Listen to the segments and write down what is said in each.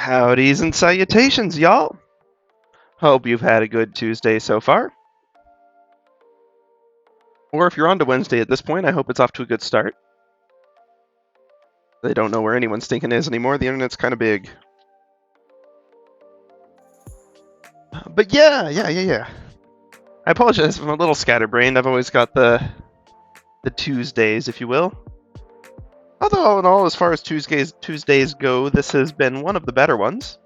Howdys and Salutations, y'all! Hope you've had a good Tuesday so far. Or if you're on to Wednesday at this point, I hope it's off to a good start. They don't know where anyone stinking is anymore. The internet's kind of big. But yeah. I apologize if I'm a little scatterbrained. I've always got the Tuesdays, if you will. Although, all in all, as far as Tuesdays go, this has been one of the better ones.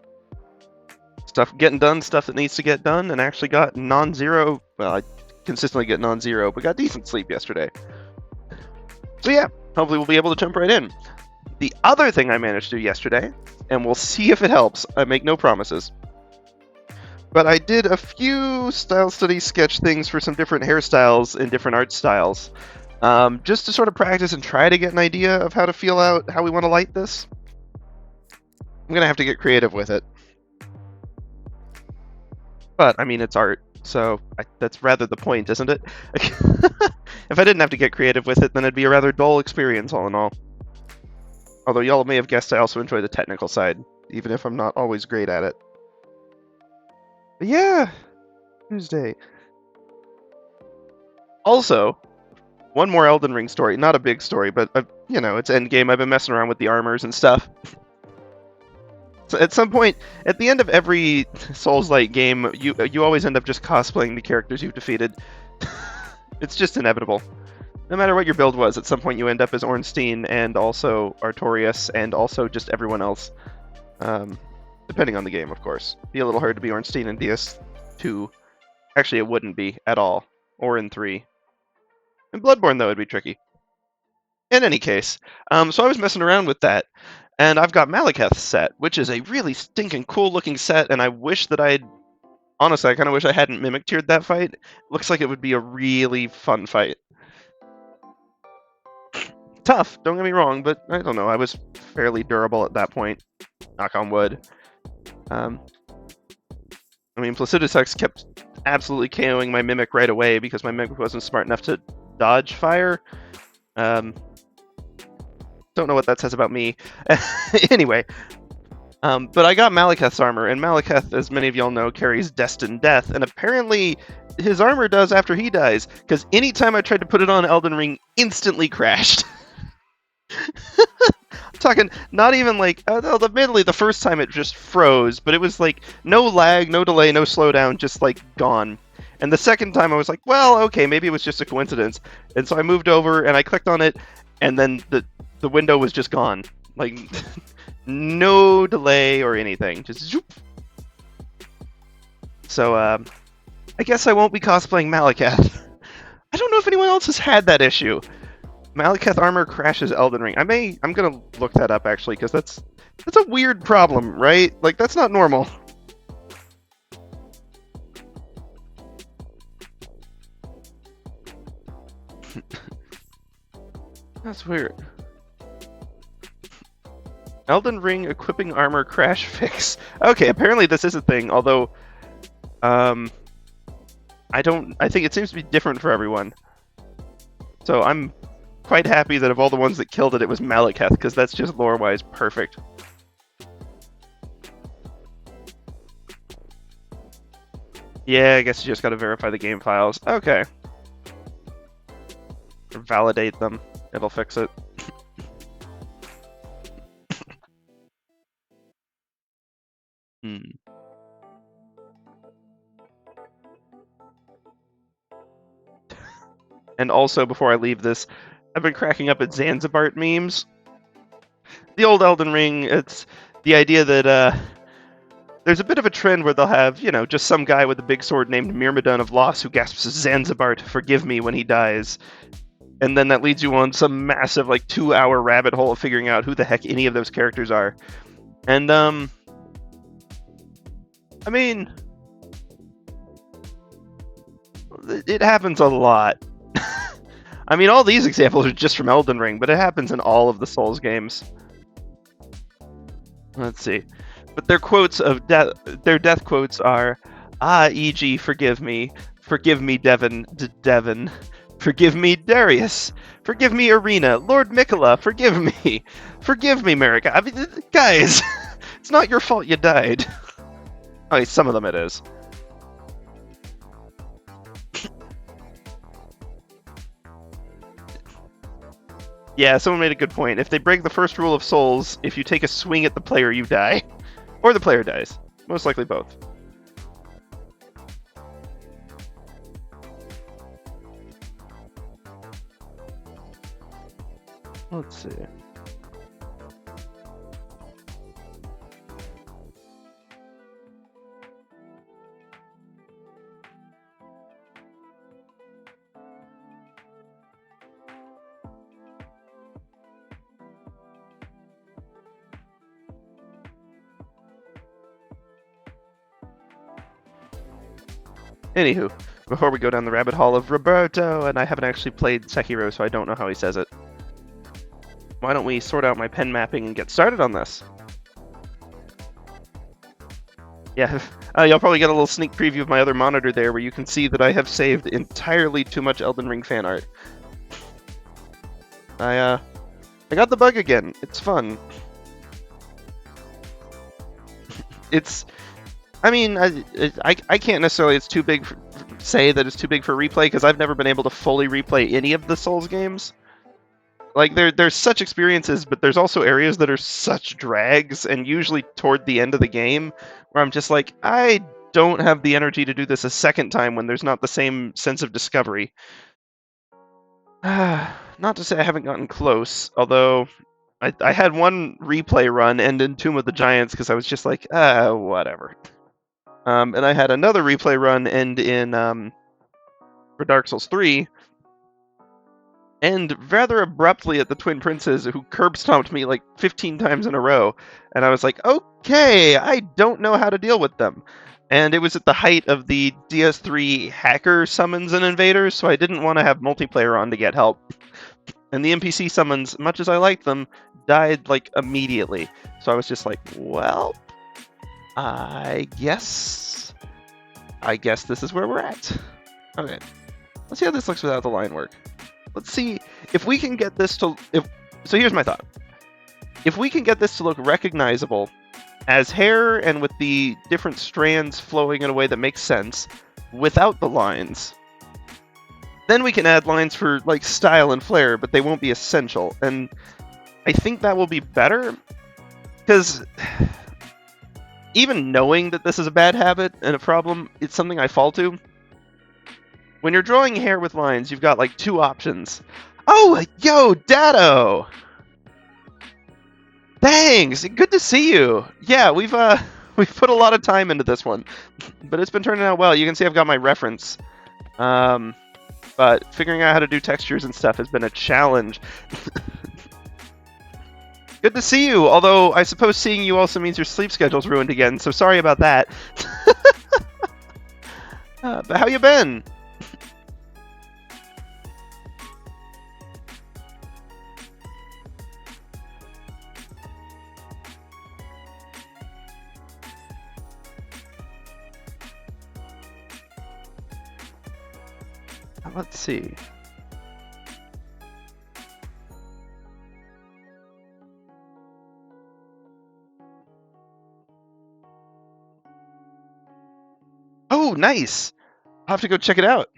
Stuff getting done, stuff that needs to get done, and actually got non-zero. Well, I consistently get non-zero, but got decent sleep yesterday. So yeah, hopefully we'll be able to jump right in. The other thing I managed to do yesterday, and we'll see if it helps, I make no promises, But I did a few style study sketch things for some different hairstyles and different art styles, just to sort of practice and try to get an idea of how to feel out how we want to light this. I'm gonna have to get creative with it. But, I mean, it's art, so that's rather the point, isn't it? If I didn't have to get creative with it, then it'd be a rather dull experience, all in all. Although y'all may have guessed I also enjoy the technical side, even if I'm not always great at it. But yeah, Tuesday. Also, one more Elden Ring story. Not a big story, but, you know, it's endgame. I've been messing around with the armors and stuff. So at some point, at the end of every Souls-like game, you always end up just cosplaying the characters you've defeated. It's just inevitable. No matter what your build was, at some point you end up as Ornstein and also Artorias and also just everyone else. Depending on the game, of course. Be a little hard to be Ornstein in DS2. Actually, it wouldn't be at all. Or in 3. In Bloodborne, though, it'd be tricky. In any case, so I was messing around with that, and I've got Malekith's set, which is a really stinking cool-looking set, and I wish that I'd... Honestly, I kind of wish I hadn't mimic-tiered that fight. Looks like it would be a really fun fight. Tough, don't get me wrong, but I don't know, I was fairly durable at that point. Knock on wood. I mean, Placidusax kept absolutely KOing my Mimic right away because my Mimic wasn't smart enough to dodge fire. Don't know what that says about me. Anyway, but I got Malekith's armor, and Malekith, as many of y'all know, carries Destined Death, and apparently his armor does after he dies, because anytime I tried to put it on, Elden Ring instantly crashed. I'm talking not even like, admittedly the first time it just froze, but it was like no lag, no delay, no slowdown, just like gone. And the second time I was like, well, okay, maybe it was just a coincidence. And so I moved over and I clicked on it, and then the window was just gone. Like, no delay or anything, just zoop. So I guess I won't be cosplaying Malekith. I don't know if anyone else has had that issue. Malekith armor crashes Elden Ring. I'm gonna look that up actually, because that's a weird problem, right? Like, that's not normal. That's weird. Elden Ring equipping armor crash fix. Okay, apparently this is a thing, although I think it seems to be different for everyone. So I'm quite happy that of all the ones that killed it, it was Malekith, because that's just lore-wise perfect. Yeah, I guess you just gotta verify the game files. Okay. Or validate them. It'll fix it. And also, before I leave this, I've been cracking up at Zanzibart memes. The old Elden Ring, it's the idea that there's a bit of a trend where they'll have, you know, just some guy with a big sword named Myrmidon of Loss who gasps Zanzibart, forgive me, when he dies. And then that leads you on some massive, like, 2-hour rabbit hole of figuring out who the heck any of those characters are. And, I mean, it happens a lot. I mean, all these examples are just from Elden Ring, but it happens in all of the Souls games. Let's see. But their quotes of their death quotes are, e.g., forgive me, Devon, forgive me, Darius, forgive me, Arena, Lord Mikola, forgive me, Marika. I mean, guys, it's not your fault you died. Okay, some of them it is. Yeah, someone made a good point. If they break the first rule of Souls, if you take a swing at the player, you die. Or the player dies. Most likely both. Let's see. Anywho, before we go down the rabbit hole of Roberto, and I haven't actually played Sekiro, so I don't know how he says it. Why don't we sort out my pen mapping and get started on this? Yeah, you'll probably get a little sneak preview of my other monitor there, where you can see that I have saved entirely too much Elden Ring fan art. I got the bug again. It's fun. It's, I mean, I can't necessarily. It's too big. Say that it's too big for replay because I've never been able to fully replay any of the Souls games. Like there's such experiences, but there's also areas that are such drags, and usually toward the end of the game, where I'm just like, I don't have the energy to do this a second time when there's not the same sense of discovery. Not to say I haven't gotten close, although I had one replay run end in Tomb of the Giants because I was just like, whatever. And I had another replay run end in for Dark Souls 3, and rather abruptly at the Twin Princes, who curb stomped me like 15 times in a row, and I was like, okay, I don't know how to deal with them. And it was at the height of the DS3 hacker summons and invaders, so I didn't want to have multiplayer on to get help. And the NPC summons, much as I liked them, died like immediately. So I was just like, well, I guess this is where we're at. Okay, let's see how this looks without the line work. Let's see if we can get this to... So here's my thought. If we can get this to look recognizable as hair and with the different strands flowing in a way that makes sense without the lines, then we can add lines for like style and flair, but they won't be essential. And I think that will be better because even knowing that this is a bad habit and a problem, it's something I fall to. When you're drawing hair with lines, you've got like two options. Oh, yo, Dado! Thanks! Good to see you! Yeah, we've put a lot of time into this one, but it's been turning out well. You can see I've got my reference. But figuring out how to do textures and stuff has been a challenge. Good to see you, although I suppose seeing you also means your sleep schedule's ruined again, so sorry about that. But how you been? Let's see. Oh, nice. I'll have to go check it out.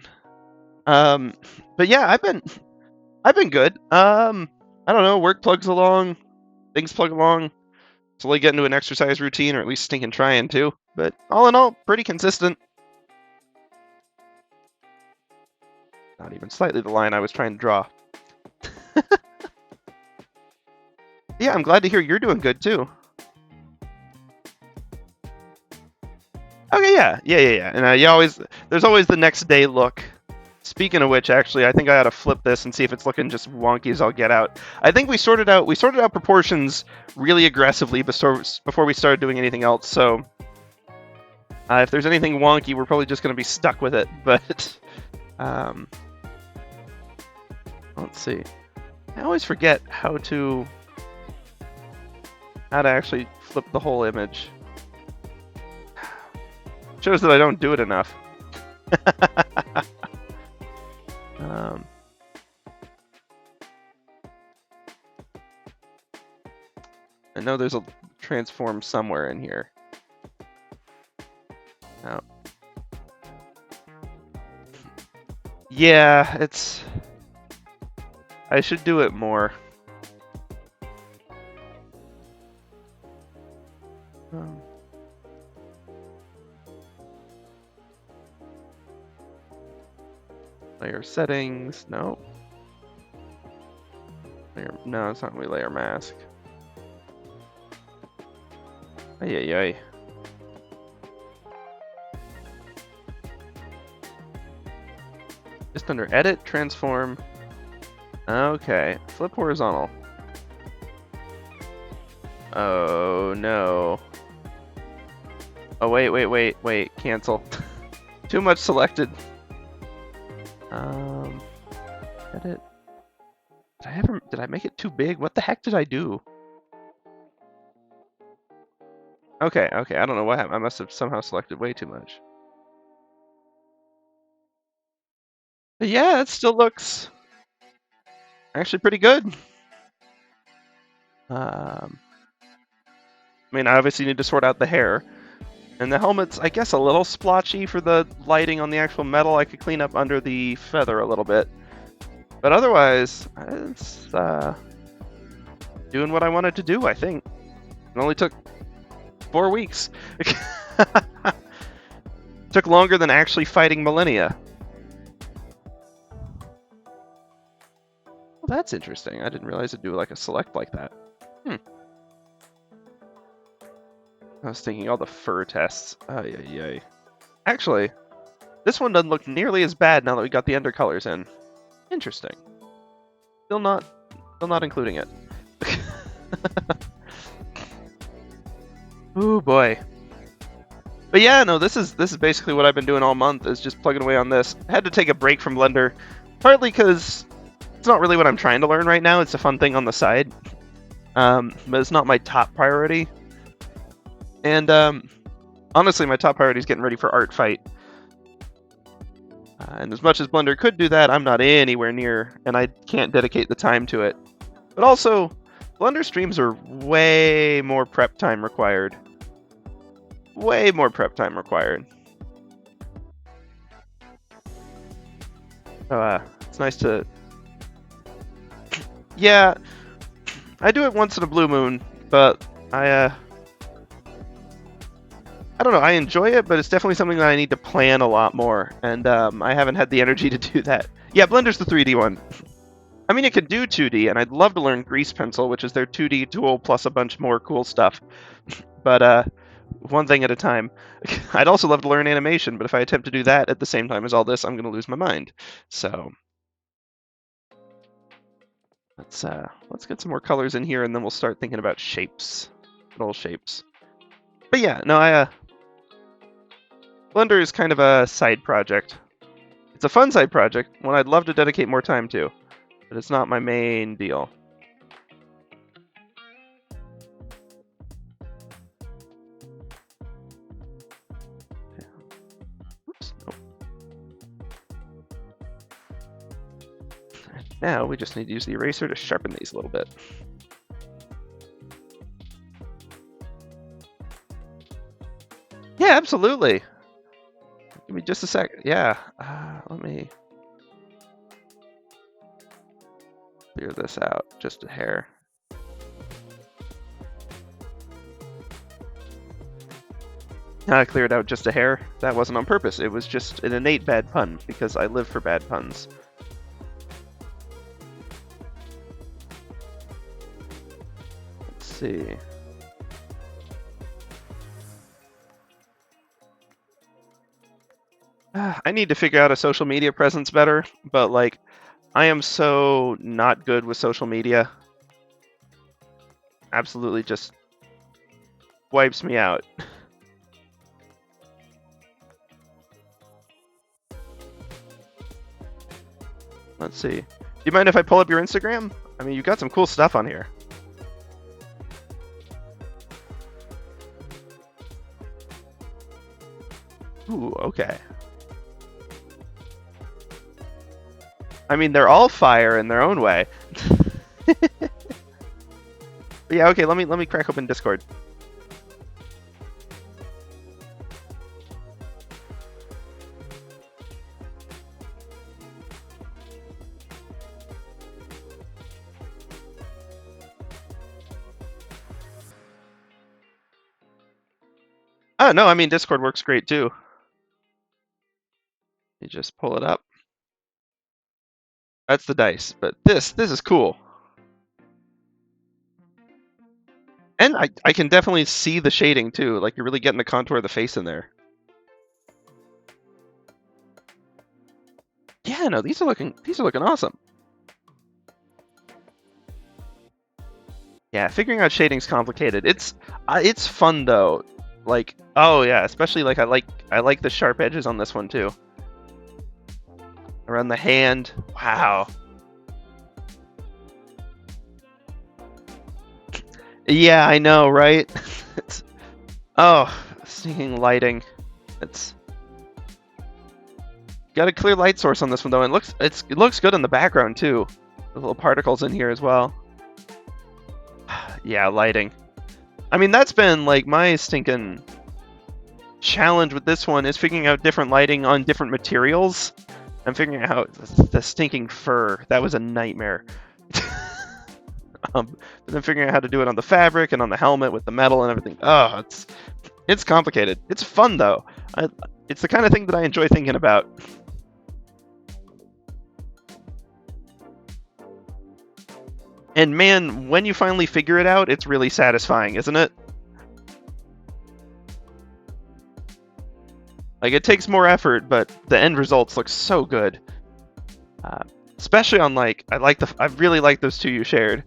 But yeah, I've been good. I don't know, work plugs along, things plug along. Slowly get into an exercise routine, or at least stinking trying to. But all in all, pretty consistent. Not even slightly the line I was trying to draw. Yeah, I'm glad to hear you're doing good too. Okay, yeah. And there's always the next day look. Speaking of which, actually, I think I ought to flip this and see if it's looking just wonky as I'll get out. I think we sorted out proportions really aggressively before we started doing anything else. So if there's anything wonky, we're probably just going to be stuck with it. But let's see. I always forget how to actually flip the whole image. Shows that I don't do it enough. I know there's a transform somewhere in here. Oh. Yeah, it's... I should do it more. Layer settings, no. No, it's not really layer mask. Ay. Just under edit, transform. Okay, flip horizontal. Oh no. Oh wait, cancel. Too much selected. Edit. Did I make it too big? What the heck did I do? Okay, I don't know what happened. I must have somehow selected way too much. But yeah, it still looks actually pretty good. I mean, I obviously need to sort out the hair. And the helmet's, I guess, a little splotchy for the lighting on the actual metal. I could clean up under the feather a little bit. But otherwise, it's doing what I wanted to do, I think. It only took 4 weeks. Took longer than actually fighting Malenia. Well, that's interesting. I didn't realize it'd do like a select like that. I was thinking all the fur tests. Ay. Actually, this one doesn't look nearly as bad now that we got the undercolors in. Interesting. Still not including it. Ooh boy. But yeah, no, this is basically what I've been doing all month, is just plugging away on this. I had to take a break from Blender, partly because it's not really what I'm trying to learn right now. It's a fun thing on the side, but it's not my top priority. And honestly, my top priority is getting ready for Art Fight. And as much as Blender could do that, I'm not anywhere near, and I can't dedicate the time to it. But also, Blender streams are way more prep time required. Way more prep time required. So, it's nice to... Yeah, I do it once in a blue moon, but I don't know, I enjoy it, but it's definitely something that I need to plan a lot more, and I haven't had the energy to do that. Yeah, Blender's the 3D one. I mean, it could do 2D, and I'd love to learn Grease Pencil, which is their 2D tool plus a bunch more cool stuff. But one thing at a time. I'd also love to learn animation, but if I attempt to do that at the same time as all this, I'm going to lose my mind. So let's get some more colors in here, and then we'll start thinking about shapes, little shapes. But yeah, no, Blender is kind of a side project. It's a fun side project, one I'd love to dedicate more time to, but it's not my main deal. Oops, nope. Now we just need to use the eraser to sharpen these a little bit. Yeah, absolutely. Give me just a sec. Yeah, let me clear this out just a hair. I cleared out just a hair. That wasn't on purpose. It was just an innate bad pun, because I live for bad puns. Let's see. I need to figure out a social media presence better, but like, I am so not good with social media. Absolutely just wipes me out. Let's see. Do you mind if I pull up your Instagram? I mean, you've got some cool stuff on here. Ooh, okay. I mean, they're all fire in their own way. But yeah, okay, let me crack open Discord. Oh, no, I mean, Discord works great too. You just pull it up. That's the dice, but this is cool. And I can definitely see the shading too, like you're really getting the contour of the face in there. Yeah, no, these are looking awesome. Yeah, figuring out shading's complicated. It's fun though. Like, oh yeah, especially like I like the sharp edges on this one too. Around the hand. Wow. Yeah, I know, right? Oh, stinking lighting. It's got a clear light source on this one though, and it looks good in the background too. The little particles in here as well. Yeah, lighting. I mean, that's been like my stinking challenge with this one is figuring out different lighting on different materials. I'm figuring out how the stinking fur. That was a nightmare. But then figuring out how to do it on the fabric and on the helmet with the metal and everything. Oh, it's complicated. It's fun though. It's the kind of thing that I enjoy thinking about. And man, when you finally figure it out, it's really satisfying, isn't it? Like, it takes more effort, but the end results look so good. Especially on like, I really like those two you shared.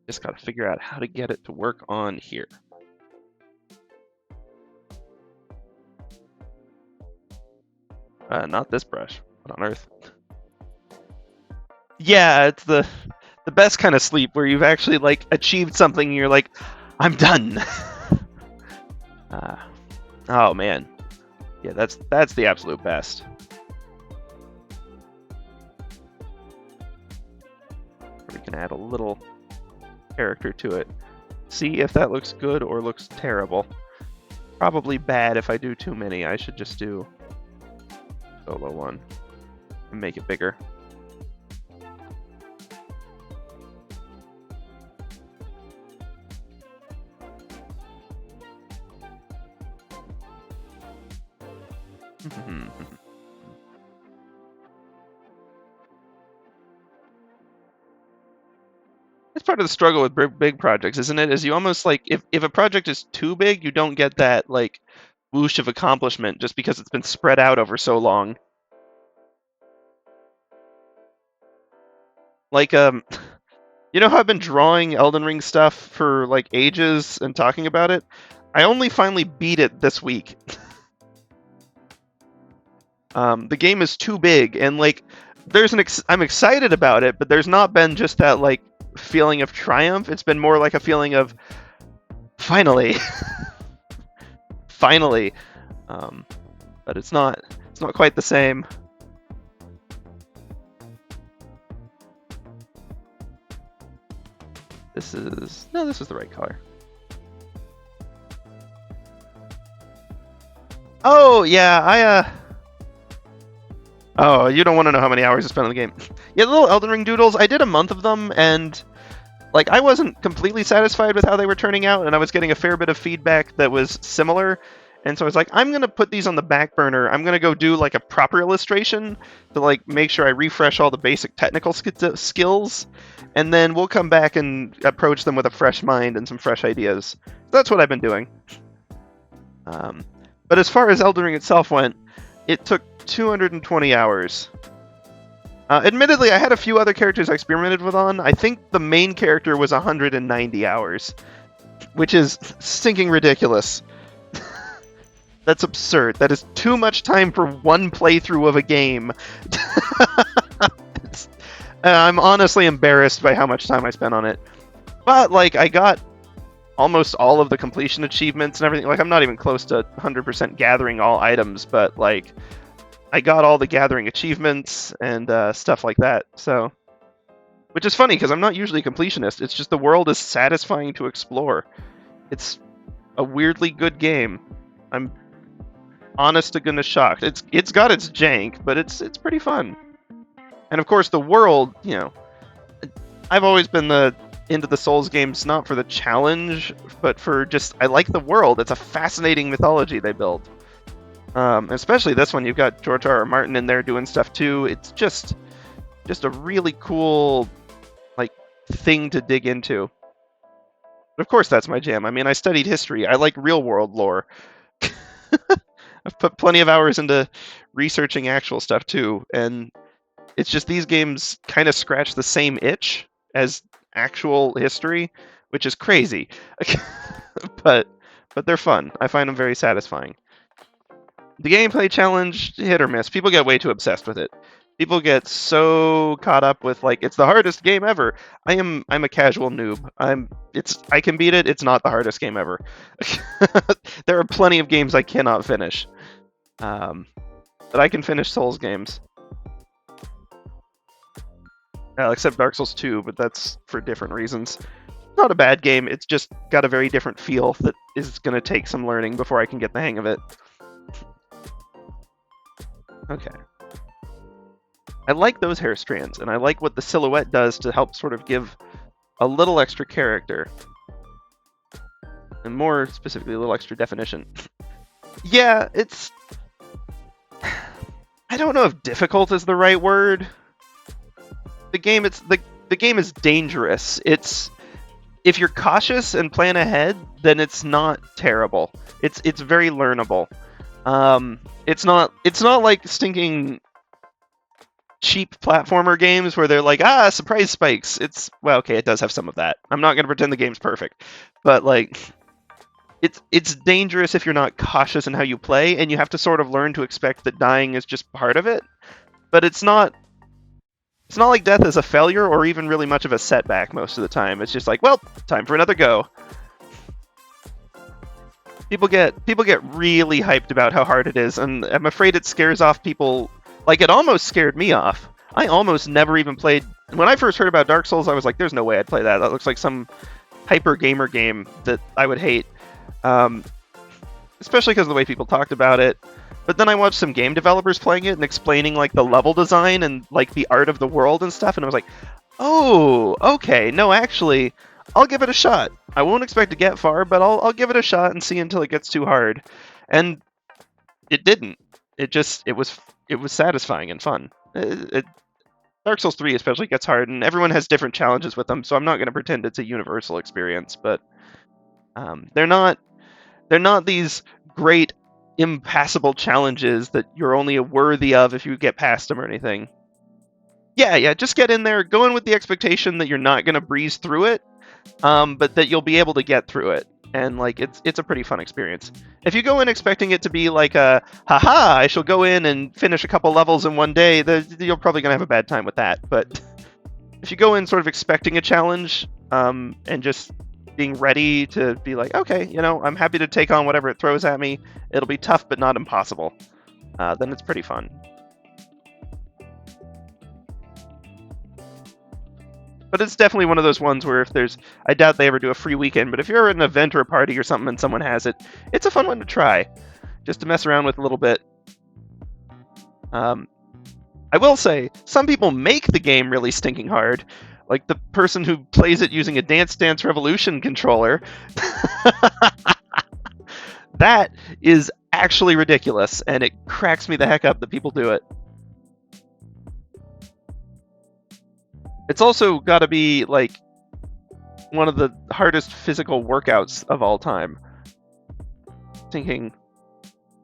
Just gotta figure out how to get it to work on here. Not this brush. What on earth? Yeah, it's the best kind of sleep where you've actually like achieved something and you're like, I'm done. Oh man. Yeah, that's the absolute best. We can add a little character to it. See if that looks good or looks terrible. Probably bad if I do too many. I should just do solo one and make it bigger. It's part of the struggle with big projects, isn't it? Is you almost like if a project is too big, you don't get that like whoosh of accomplishment just because it's been spread out over so long. Like you know how I've been drawing Elden Ring stuff for like ages and talking about it? I only finally beat it this week. The game is too big, and like there's I'm excited about it, but there's not been just that like feeling of triumph. It's been more like a feeling of finally, finally. But it's not quite the same. This is the right color. Oh yeah, Oh, you don't want to know how many hours I spent on the game. Yeah, the little Elden Ring doodles, I did a month of them, and like I wasn't completely satisfied with how they were turning out, and I was getting a fair bit of feedback that was similar. And so I was like, I'm going to put these on the back burner. I'm going to go do like a proper illustration to like make sure I refresh all the basic technical skills, and then we'll come back and approach them with a fresh mind and some fresh ideas. So that's what I've been doing. But as far as Elden Ring itself went, it took 220 hours. Admittedly, I had a few other characters I experimented with on. I think the main character was 190 hours, which is stinking ridiculous. That's absurd. That is too much time for one playthrough of a game. I'm honestly embarrassed by how much time I spent on it. But, like, I got almost all of the completion achievements and everything. Like, I'm not even close to 100% gathering all items, but, like, I got all the gathering achievements and stuff like that. So, which is funny because I'm not usually a completionist. It's just the world is satisfying to explore. It's a weirdly good game. I'm honest to goodness shocked. It's got its jank, but it's pretty fun. And of course, the world. You know, I've always been into the Souls games not for the challenge, but for just I like the world. It's a fascinating mythology they built. Especially this one, you've got George R.R. Martin in there doing stuff too. It's just a really cool, like, thing to dig into. But of course, that's my jam. I mean, I studied history. I like real world lore. I've put plenty of hours into researching actual stuff too, and It's just these games kind of scratch the same itch as actual history, which is crazy. but they're fun. I find them very satisfying. The gameplay challenge, hit or miss. People get way too obsessed with it. People get so caught up with like it's the hardest game ever. I'm a casual noob. I can beat it. It's not the hardest game ever. There are plenty of games I cannot finish. But I can finish Souls games. Except Dark Souls 2, but that's for different reasons. Not a bad game. It's just got a very different feel that is going to take some learning before I can get the hang of it. Okay. I like those hair strands, and I like what the silhouette does to help sort of give a little extra character. And more specifically, a little extra definition. Yeah, it's... I don't know if difficult is the right word. The game is dangerous. It's... If you're cautious and plan ahead, then it's not terrible. It's very learnable. It's not like stinking cheap platformer games where they're like, surprise spikes. Okay, it does have some of that. I'm not going to pretend the game's perfect, but like it's dangerous if you're not cautious in how you play, and you have to sort of learn to expect that dying is just part of it. But it's not like death is a failure or even really much of a setback most of the time. It's just like, well, time for another go. People get really hyped about how hard it is, and I'm afraid it scares off people. Like, it almost scared me off. I almost never even played... When I first heard about Dark Souls, I was like, there's no way I'd play that. That looks like some hyper gamer game that I would hate. Especially because of the way people talked about it. But then I watched some game developers playing it and explaining like the level design and like the art of the world and stuff, and I was like, oh, okay, no, actually, I'll give it a shot. I won't expect to get far, but I'll give it a shot and see until it gets too hard. And it didn't. It was satisfying and fun. Dark Souls 3 especially gets hard, and everyone has different challenges with them, so I'm not going to pretend it's a universal experience, but they're not these great impassable challenges that you're only worthy of if you get past them or anything. Yeah, just get in there, go in with the expectation that you're not going to breeze through it, but that you'll be able to get through it. And like it's a pretty fun experience. If you go in expecting it to be like a haha, I shall go in and finish a couple levels in one day, you're probably gonna have a bad time with that. But if you go in sort of expecting a challenge, and just being ready to be like, okay, I'm happy to take on whatever it throws at me. It'll be tough, but not impossible. Then it's pretty fun. But it's definitely one of those ones where I doubt they ever do a free weekend, but if you're at an event or a party or something and someone has it, it's a fun one to try, just to mess around with a little bit. I will say, some people make the game really stinking hard, like the person who plays it using a Dance Dance Revolution controller. That is actually ridiculous, and it cracks me the heck up that people do it. It's also got to be, like, one of the hardest physical workouts of all time. Thinking,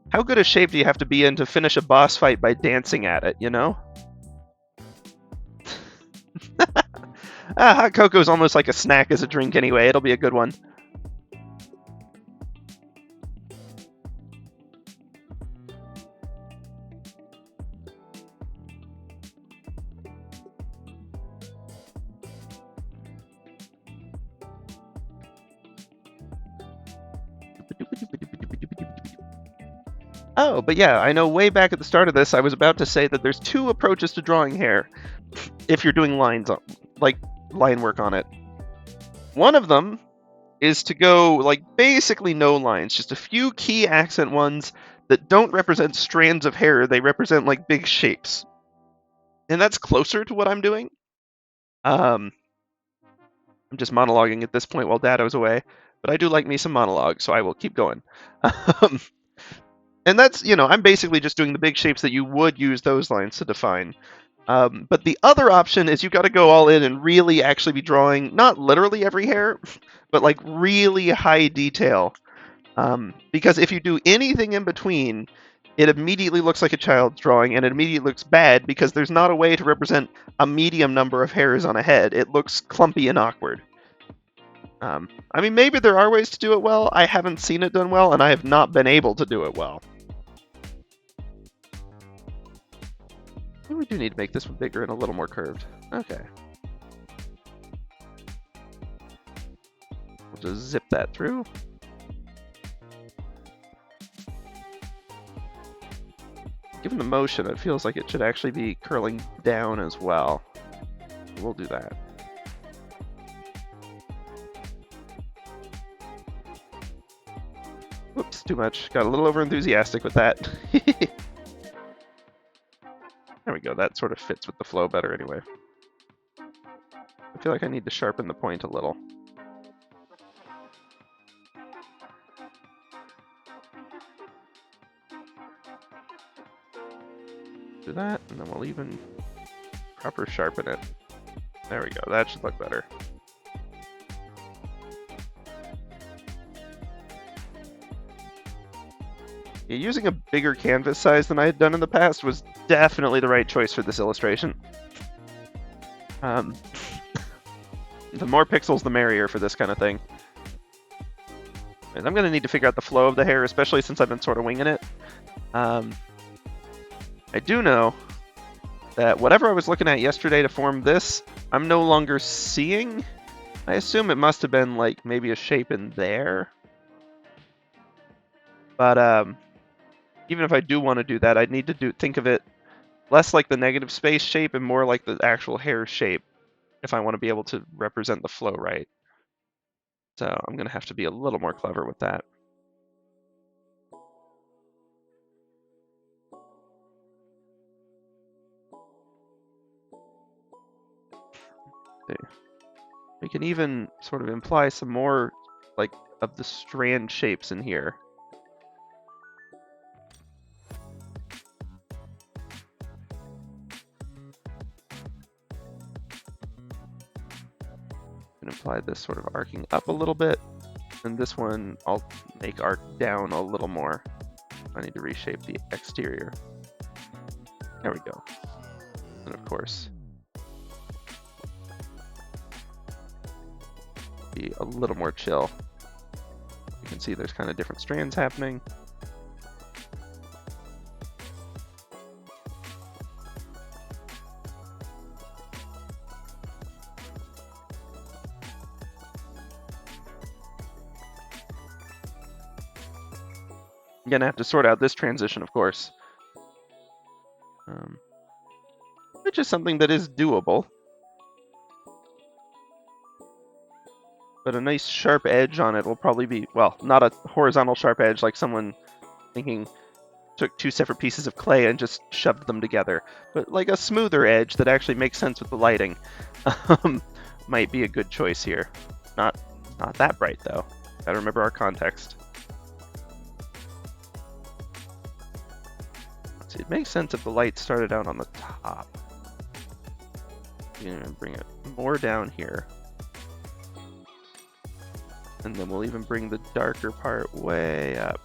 how good a shape do you have to be in to finish a boss fight by dancing at it, Hot cocoa is almost like a snack as a drink anyway. It'll be a good one. Oh, but yeah, I know way back at the start of this, I was about to say that there's two approaches to drawing hair if you're doing lines, like line work on it. One of them is to go like basically no lines, just a few key accent ones that don't represent strands of hair, they represent like big shapes. And that's closer to what I'm doing. I'm just monologuing at this point while Dado's away, but I do like me some monologue, so I will keep going. And that's, I'm basically just doing the big shapes that you would use those lines to define. But the other option is you've got to go all in and really actually be drawing, not literally every hair, but like really high detail. Because if you do anything in between, it immediately looks like a child's drawing, and it immediately looks bad because there's not a way to represent a medium number of hairs on a head. It looks clumpy and awkward. I mean, maybe there are ways to do it well. I haven't seen it done well, and I have not been able to do it well. We do need to make this one bigger and a little more curved. Okay. We'll just zip that through. Given the motion, it feels like it should actually be curling down as well. We'll do that. Whoops, too much. Got a little over enthusiastic with that. There we go, that sort of fits with the flow better anyway. I feel like I need to sharpen the point a little. Do that, and then we'll even proper sharpen it. There we go, that should look better. Yeah, using a bigger canvas size than I had done in the past was definitely the right choice for this illustration. The more pixels, the merrier for this kind of thing. And I'm going to need to figure out the flow of the hair, especially since I've been sort of winging it. I do know that whatever I was looking at yesterday to form this, I'm no longer seeing. I assume it must have been like maybe a shape in there. But even if I do want to do that, I'd need to think of it less like the negative space shape and more like the actual hair shape if I want to be able to represent the flow right. So I'm going to have to be a little more clever with that. We can even sort of imply some more like of the strand shapes in here. Apply this sort of arcing up a little bit, and this one I'll make arc down a little more. I need to reshape the exterior. There we go. And of course, be a little more chill. You can see there's kind of different strands happening. I'm gonna have to sort out this transition, of course, which is something that is doable. But a nice sharp edge on it will probably be, well, not a horizontal sharp edge like someone thinking took two separate pieces of clay and just shoved them together, but like a smoother edge that actually makes sense with the lighting might be a good choice here. Not that bright though. Gotta remember our context. It makes sense if the light started out on the top. You can bring it more down here. And then we'll even bring the darker part way up.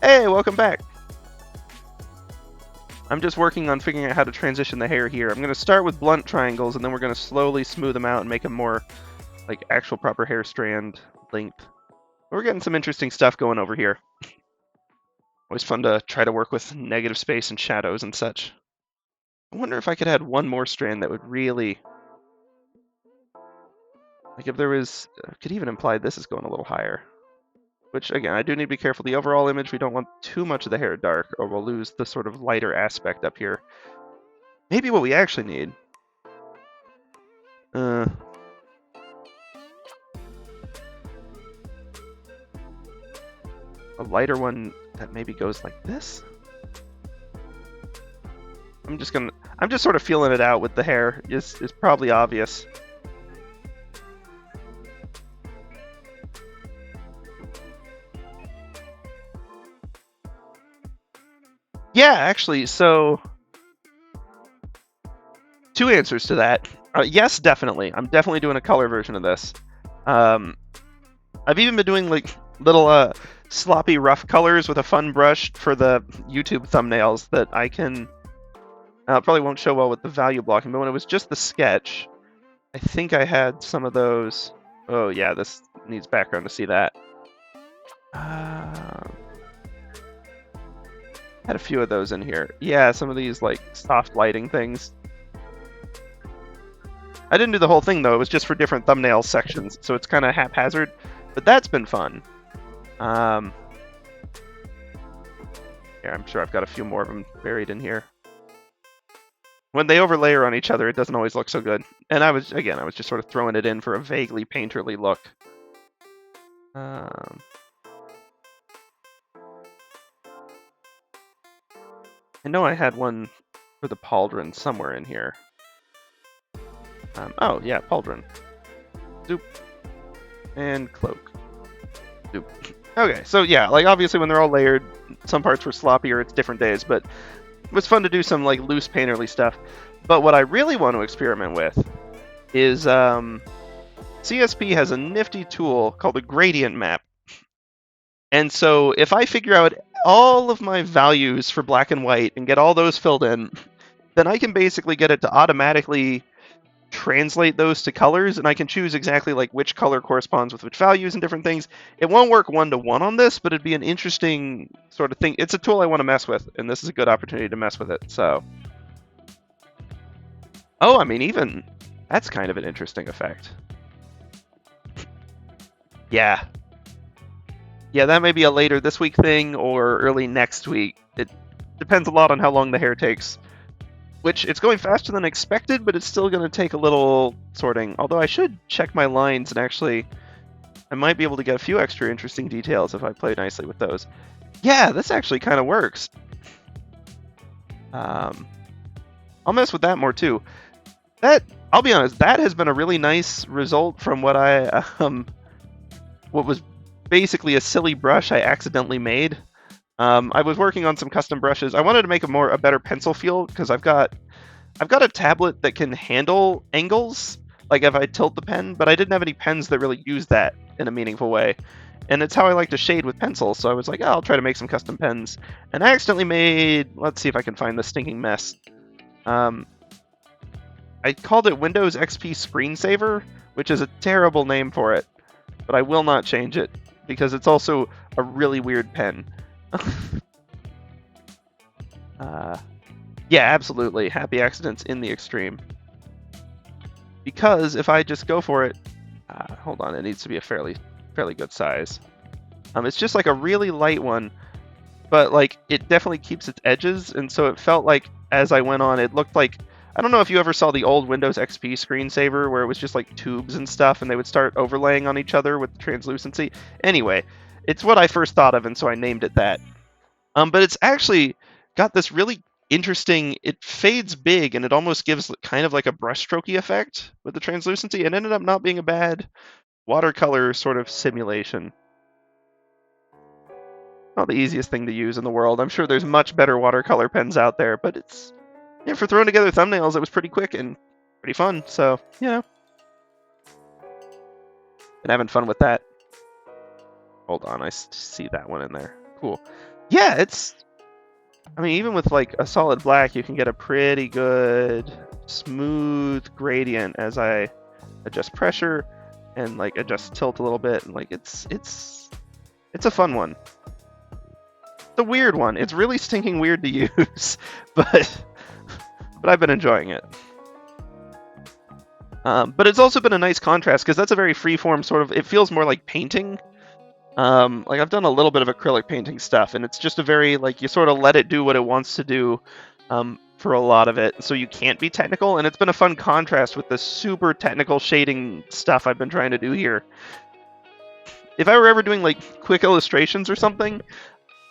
Hey, welcome back! I'm just working on figuring out how to transition the hair here. I'm going to start with blunt triangles, and then we're going to slowly smooth them out and make them more like actual proper hair strand length. We're getting some interesting stuff going over here. Always fun to try to work with negative space and shadows and such. I wonder if I could add one more strand that would really... Like if there was... could even imply this is going a little higher. Which, again, I do need to be careful. The overall image, we don't want too much of the hair dark, or we'll lose the sort of lighter aspect up here. Maybe what we actually need... a lighter one that maybe goes like this. I'm just sort of feeling it out with the hair. It's probably obvious. Yeah, actually, so two answers to that. Yes, definitely. I'm definitely doing a color version of this. I've even been doing like little sloppy rough colors with a fun brush for the YouTube thumbnails that I can. Probably won't show well with the value blocking, but when it was just the sketch, I think I had some of those. Oh yeah, this needs background to see that. Had a few of those in here. Yeah, some of these like soft lighting things. I didn't do the whole thing though. It was just for different thumbnail sections, so it's kind of haphazard. But that's been fun. Yeah, I'm sure I've got a few more of them buried in here. When they overlayer on each other, it doesn't always look so good. And I was just sort of throwing it in for a vaguely painterly look. I know I had one for the pauldron somewhere in here. Oh, yeah, pauldron. Zoop. And cloak. Zoop. Okay, so yeah, like obviously when they're all layered, some parts were sloppy or it's different days, but it was fun to do some like loose painterly stuff. But what I really want to experiment with is CSP has a nifty tool called the gradient map. And so if I figure out all of my values for black and white and get all those filled in, then I can basically get it to automatically translate those to colors, and I can choose exactly like which color corresponds with which values and different things. It won't work one-to-one on this, but it'd be an interesting sort of thing. It's a tool I want to mess with, and this is a good opportunity to mess with it. So, oh, I mean, even that's kind of an interesting effect. Yeah. Yeah, that may be a later this week thing or early next week. It depends a lot on how long the hair takes. Which, it's going faster than expected, but it's still going to take a little sorting. Although I should check my lines and actually, I might be able to get a few extra interesting details if I play nicely with those. Yeah, this actually kind of works. I'll mess with that more too. That, I'll be honest, that has been a really nice result from what what was basically a silly brush I accidentally made. I was working on some custom brushes. I wanted to make a better pencil feel because I've got a tablet that can handle angles, like if I tilt the pen, but I didn't have any pens that really use that in a meaningful way. And it's how I like to shade with pencils, so I was like, oh, I'll try to make some custom pens. And I accidentally made, let's see if I can find the stinking mess. I called it Windows XP Screensaver, which is a terrible name for it, but I will not change it because it's also a really weird pen. Yeah, absolutely. Happy accidents in the extreme. Because if I just go for it, hold on, it needs to be a fairly good size. It's just like a really light one, but like it definitely keeps its edges, and so it felt like as I went on, it looked like, I don't know if you ever saw the old Windows XP screensaver where it was just like tubes and stuff, and they would start overlaying on each other with translucency. Anyway, it's what I first thought of, and so I named it that. But it's actually got this really interesting, it fades big and it almost gives kind of like a brushstrokey effect with the translucency. It ended up not being a bad watercolor sort of simulation. Not the easiest thing to use in the world. I'm sure there's much better watercolor pens out there, but it's, yeah, for throwing together thumbnails, it was pretty quick and pretty fun. So, you know, been having fun with that. Hold on, I see that one in there. Cool. Yeah, it's, I mean, even with like a solid black, you can get a pretty good smooth gradient as I adjust pressure and like adjust tilt a little bit, and like it's a fun one. It's a weird one. It's really stinking weird to use, but I've been enjoying it. But it's also been a nice contrast because that's a very freeform sort of, it feels more like painting. Like I've done a little bit of acrylic painting stuff, and it's just a very, like, you sort of let it do what it wants to do for a lot of it, so you can't be technical, and it's been a fun contrast with the super technical shading stuff I've been trying to do here. If I were ever doing like quick illustrations or something,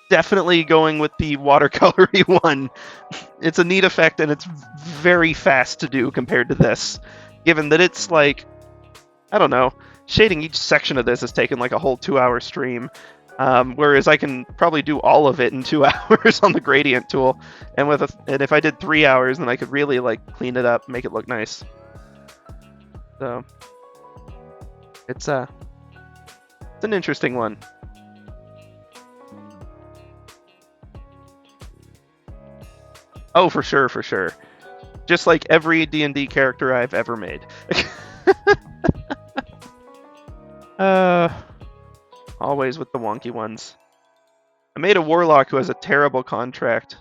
definitely going with the watercolory one. It's a neat effect, and it's very fast to do compared to this, given that it's like, I don't know, shading each section of this has taken like a whole 2-hour stream, whereas I can probably do all of it in 2 hours on the gradient tool, and and if I did 3 hours, then I could really like clean it up, make it look nice. So it's It's an interesting one. Oh, for sure, for sure. Just like every D&D character I've ever made. Always with the wonky ones. I made a warlock who has a terrible contract.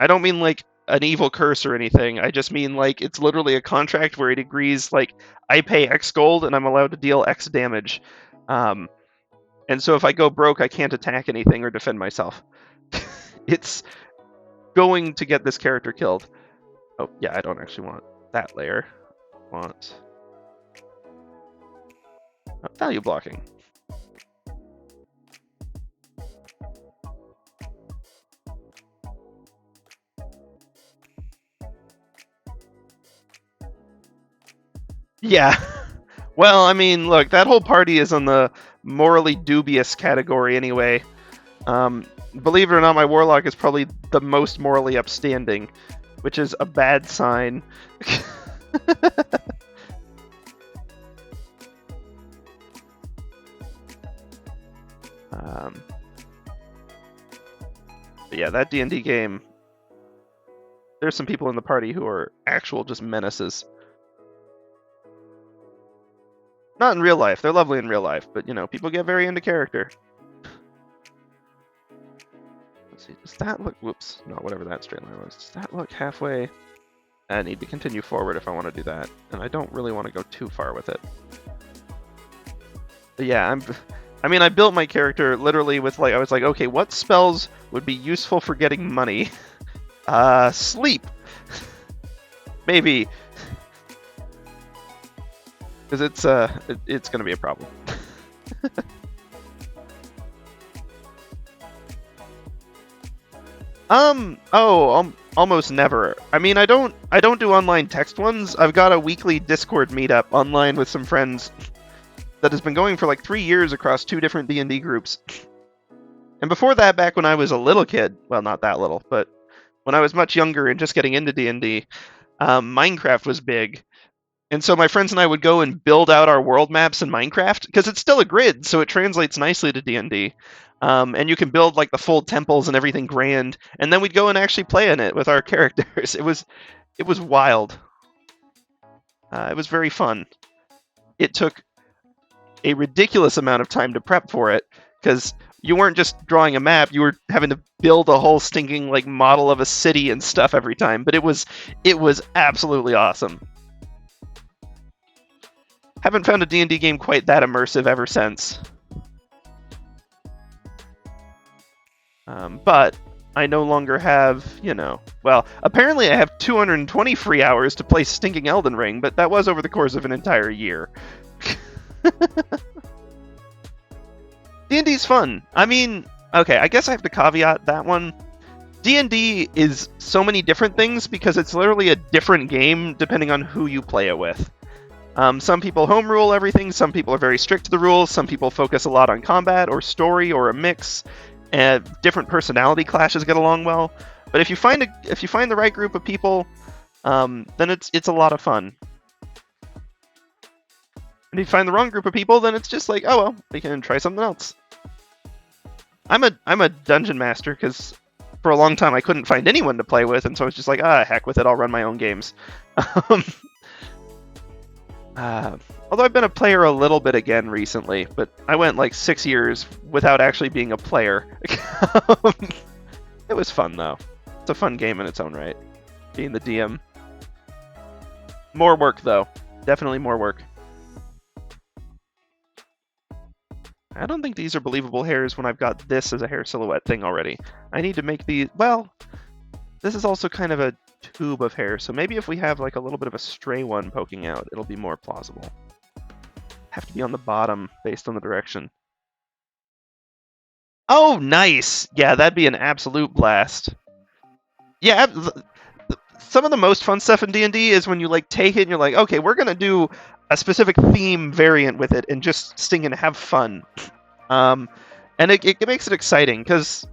I don't mean like an evil curse or anything. I just mean like it's literally a contract where it agrees like I pay X gold and I'm allowed to deal X damage. And so if I go broke, I can't attack anything or defend myself. It's going to get this character killed. Oh, yeah, I don't actually want that layer. I want value blocking. Yeah. Well, I mean, look, that whole party is on the morally dubious category anyway. Believe it or not, my warlock is probably the most morally upstanding, which is a bad sign. But yeah, that D&D game, there's some people in the party who are actual just menaces. Not in real life. They're lovely in real life, but, you know, people get very into character. Let's see, does that look... Whoops. No, whatever that straight line was. Does that look halfway? I need to continue forward if I want to do that, and I don't really want to go too far with it. But yeah, I mean, I built my character literally with, like, I was like, okay, what spells would be useful for getting money? Sleep. Maybe. Because it's going to be a problem. Almost never. I mean, I don't do online text ones. I've got a weekly Discord meetup online with some friends that has been going for like 3 years across 2 different D&D groups. And before that, back when I was a little kid, well, not that little, but when I was much younger and just getting into D&D, Minecraft was big. And so my friends and I would go and build out our world maps in Minecraft, because it's still a grid, so it translates nicely to D&D. And you can build like the full temples and everything grand, and then we'd go and actually play in it with our characters. It was wild. It was very fun. It took a ridiculous amount of time to prep for it, because you weren't just drawing a map, you were having to build a whole stinking like model of a city and stuff every time. But it was absolutely awesome. Haven't found a D&D game quite that immersive ever since. But I no longer have, you know... Well, apparently I have 220 free hours to play stinking Elden Ring, but that was over the course of an entire year. D&D's fun. I mean, okay, I guess I have to caveat that one. D&D is so many different things because it's literally a different game depending on who you play it with. Some people home rule everything, some people are very strict to the rules, some people focus a lot on combat or story or a mix, and different personality clashes get along well. But if you find the right group of people, then it's a lot of fun. And if you find the wrong group of people, then it's just like, oh well, we can try something else. I'm a dungeon master because for a long time I couldn't find anyone to play with, and so I was just like, heck with it, I'll run my own games. Although I've been a player a little bit again recently, but I went like 6 years without actually being a player. It was fun though. It's a fun game in its own right, being the DM. More work though, definitely more work. I don't think these are believable hairs when I've got this as a hair silhouette thing already. I need to make these, well, this is also kind of a tube of hair, so maybe if we have like a little bit of a stray one poking out, it'll be more plausible. Have to be on the bottom based on the direction. Oh, nice! Yeah, that'd be an absolute blast. Yeah, some of the most fun stuff in D&D is when you like take it and you're like, okay, we're gonna do a specific theme variant with it and just sing and have fun. And it makes it exciting, because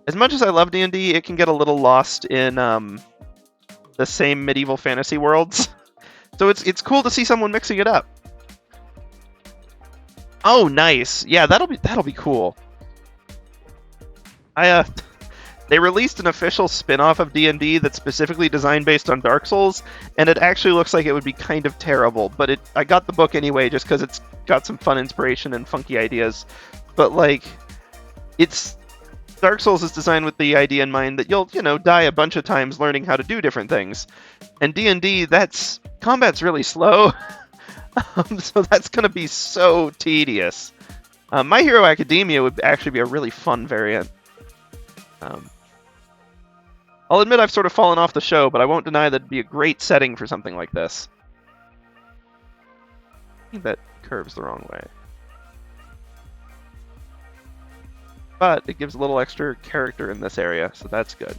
as much as I love D&D, it can get a little lost in the same medieval fantasy worlds. So it's cool to see someone mixing it up. Oh, nice. Yeah, that'll be cool. They released an official spin-off of D&D that's specifically designed based on Dark Souls, and it actually looks like it would be kind of terrible, but I got the book anyway just because it's got some fun inspiration and funky ideas. But, like, it's... Dark Souls is designed with the idea in mind that you'll, die a bunch of times learning how to do different things. And D&D, combat's really slow, so that's going to be so tedious. My Hero Academia would actually be a really fun variant. I'll admit I've sort of fallen off the show, but I won't deny that it'd be a great setting for something like this. I think that curves the wrong way. But it gives a little extra character in this area, so that's good.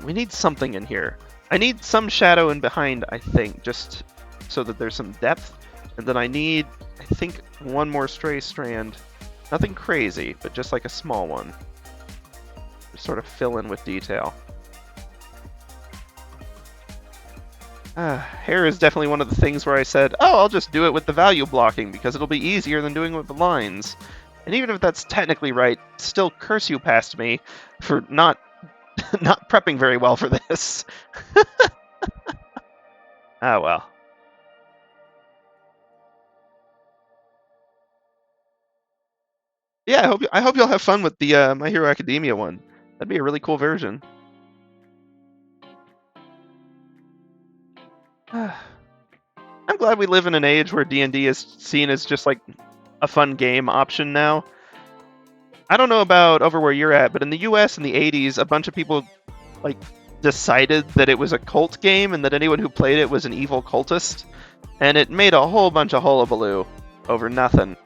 We need something in here. I need some shadow in behind, I think, just so that there's some depth. And then I need, I think, one more stray strand. Nothing crazy, but just like a small one. Just sort of fill in with detail. Hair is definitely one of the things where I said, oh, I'll just do it with the value blocking because it'll be easier than doing it with the lines. And even if that's technically right, still curse you past me for not prepping very well for this. Ah, well. Yeah, I hope you'll have fun with the My Hero Academia one. That'd be a really cool version. I'm glad we live in an age where D&D is seen as just like a fun game option now. I don't know about over where you're at, but in the US in the 80s, a bunch of people like decided that it was a cult game and that anyone who played it was an evil cultist, and it made a whole bunch of hullabaloo over nothing.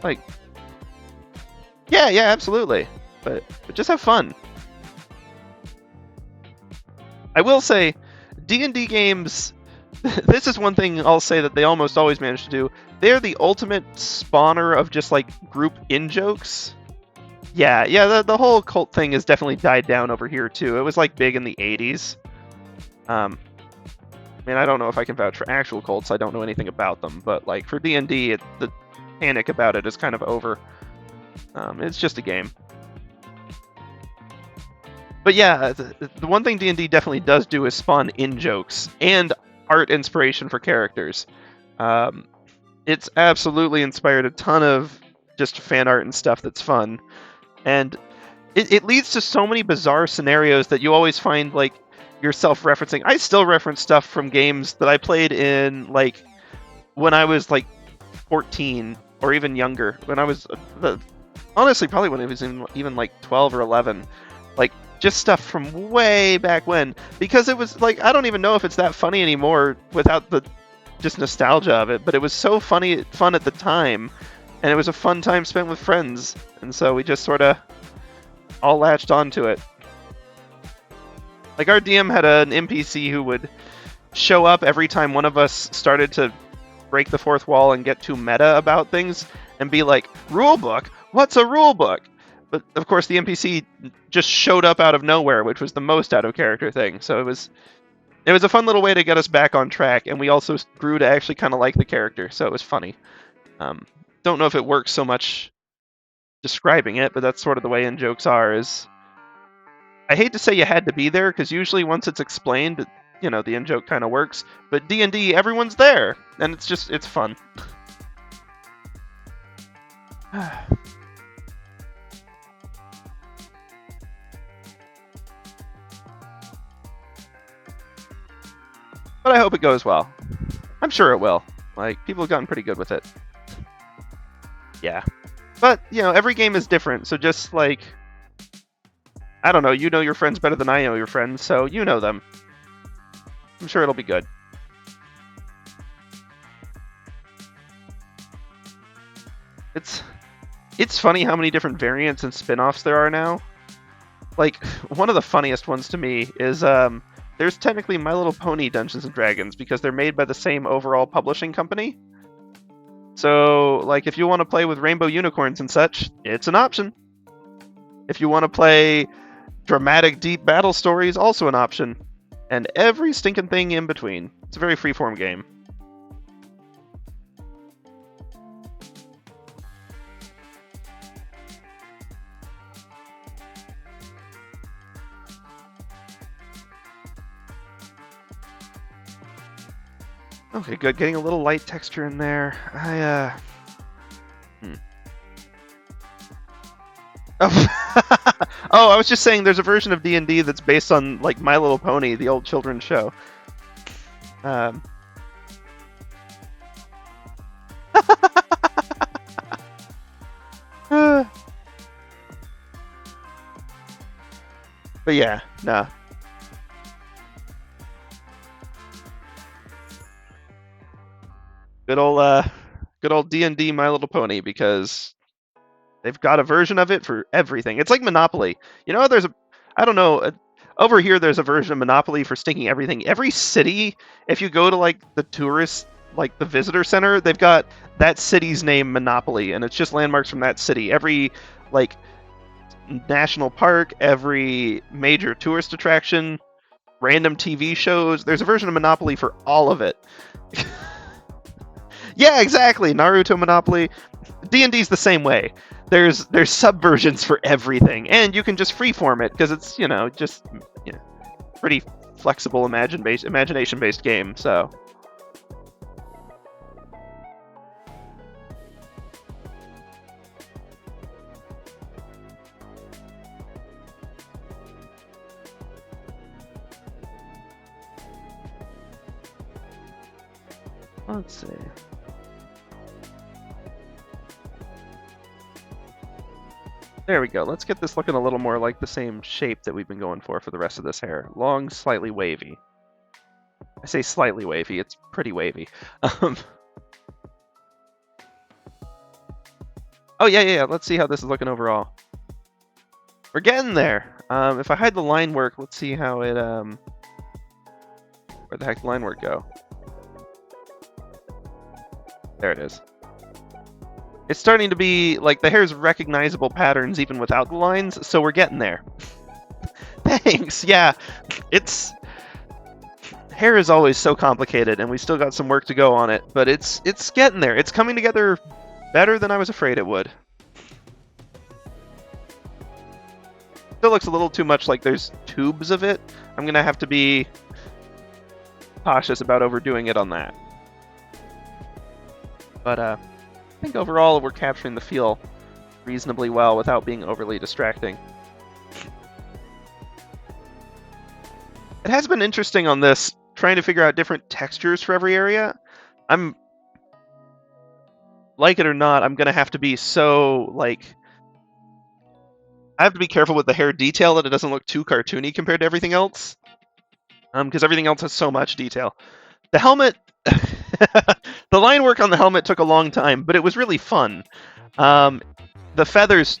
Like, yeah, absolutely, but just have fun. I will say, D&D games, this is one thing I'll say that they almost always manage to do. They're the ultimate spawner of just like group in-jokes. Yeah, the whole cult thing has definitely died down over here too. It was like big in the 80s. I mean, I don't know if I can vouch for actual cults. I don't know anything about them, but like for D&D, the panic about it is kind of over. It's just a game. But yeah, the one thing D&D definitely does do is spawn in-jokes and art inspiration for characters. It's absolutely inspired a ton of just fan art and stuff that's fun. And it leads to so many bizarre scenarios that you always find like yourself referencing. I still reference stuff from games that I played in like when I was like 14 or even younger. When I was honestly probably when I was even like 12 or 11. Like just stuff from way back when, because it was like, I don't even know if it's that funny anymore without the just nostalgia of it, but it was so fun at the time, and it was a fun time spent with friends, and so we just sort of all latched onto it. Like our DM had an NPC who would show up every time one of us started to break the fourth wall and get too meta about things and be like, rulebook? What's a rulebook? But of course the NPC just showed up out of nowhere, which was the most out of character thing. So it was a fun little way to get us back on track, and we also grew to actually kind of like the character, so it was funny. Don't know if it works so much describing it, but that's sort of the way in-jokes are. Is I hate to say you had to be there, because usually once it's explained, the in-joke kind of works. But D&D, everyone's there, and it's fun. But I hope it goes well. I'm sure it will. Like, people have gotten pretty good with it. Yeah. But, every game is different, so just, like... I don't know, you know your friends better than I know your friends, so you know them. I'm sure it'll be good. It's funny how many different variants and spin-offs there are now. Like, one of the funniest ones to me is, there's technically My Little Pony Dungeons & Dragons, because they're made by the same overall publishing company. So, like, if you want to play with rainbow unicorns and such, it's an option. If you want to play Dramatic, deep battle story is also an option. And every stinking thing in between. It's a very freeform game. Okay, good. Getting a little light texture in there. Oh, I was just saying there's a version of D&D that's based on, like, My Little Pony, the old children's show. But yeah, nah. Good old D&D My Little Pony, because they've got a version of it for everything. It's like Monopoly. You know, I don't know, over here there's a version of Monopoly for stinking everything. Every city, if you go to like the tourist, like the visitor center, they've got that city's name Monopoly, and it's just landmarks from that city. Every like national park, every major tourist attraction, random TV shows, there's a version of Monopoly for all of it. Yeah, exactly. Naruto Monopoly. D&D's the same way. There's subversions for everything, and you can just freeform it because it's just pretty flexible imagination based game. So let's see. There we go. Let's get this looking a little more like the same shape that we've been going for the rest of this hair. Long, slightly wavy. I say slightly wavy. It's pretty wavy. Oh, yeah. Let's see how this is looking overall. We're getting there. If I hide the line work, let's see how it... Where the heck did the line work go? There it is. It's starting to be, like, the hair's recognizable patterns even without the lines, so we're getting there. Thanks, yeah. Hair is always so complicated, and we still got some work to go on it, but it's getting there. It's coming together better than I was afraid it would. Still looks a little too much like there's tubes of it. I'm going to have to be cautious about overdoing it on that. But, I think overall we're capturing the feel reasonably well without being overly distracting. It has been interesting on this, trying to figure out different textures for every area. I'm, like it or not, I'm going to have to be so, like... I have to be careful with the hair detail that it doesn't look too cartoony compared to everything else. Because everything else has so much detail. The helmet... the line work on the helmet took a long time, but it was really fun. The feathers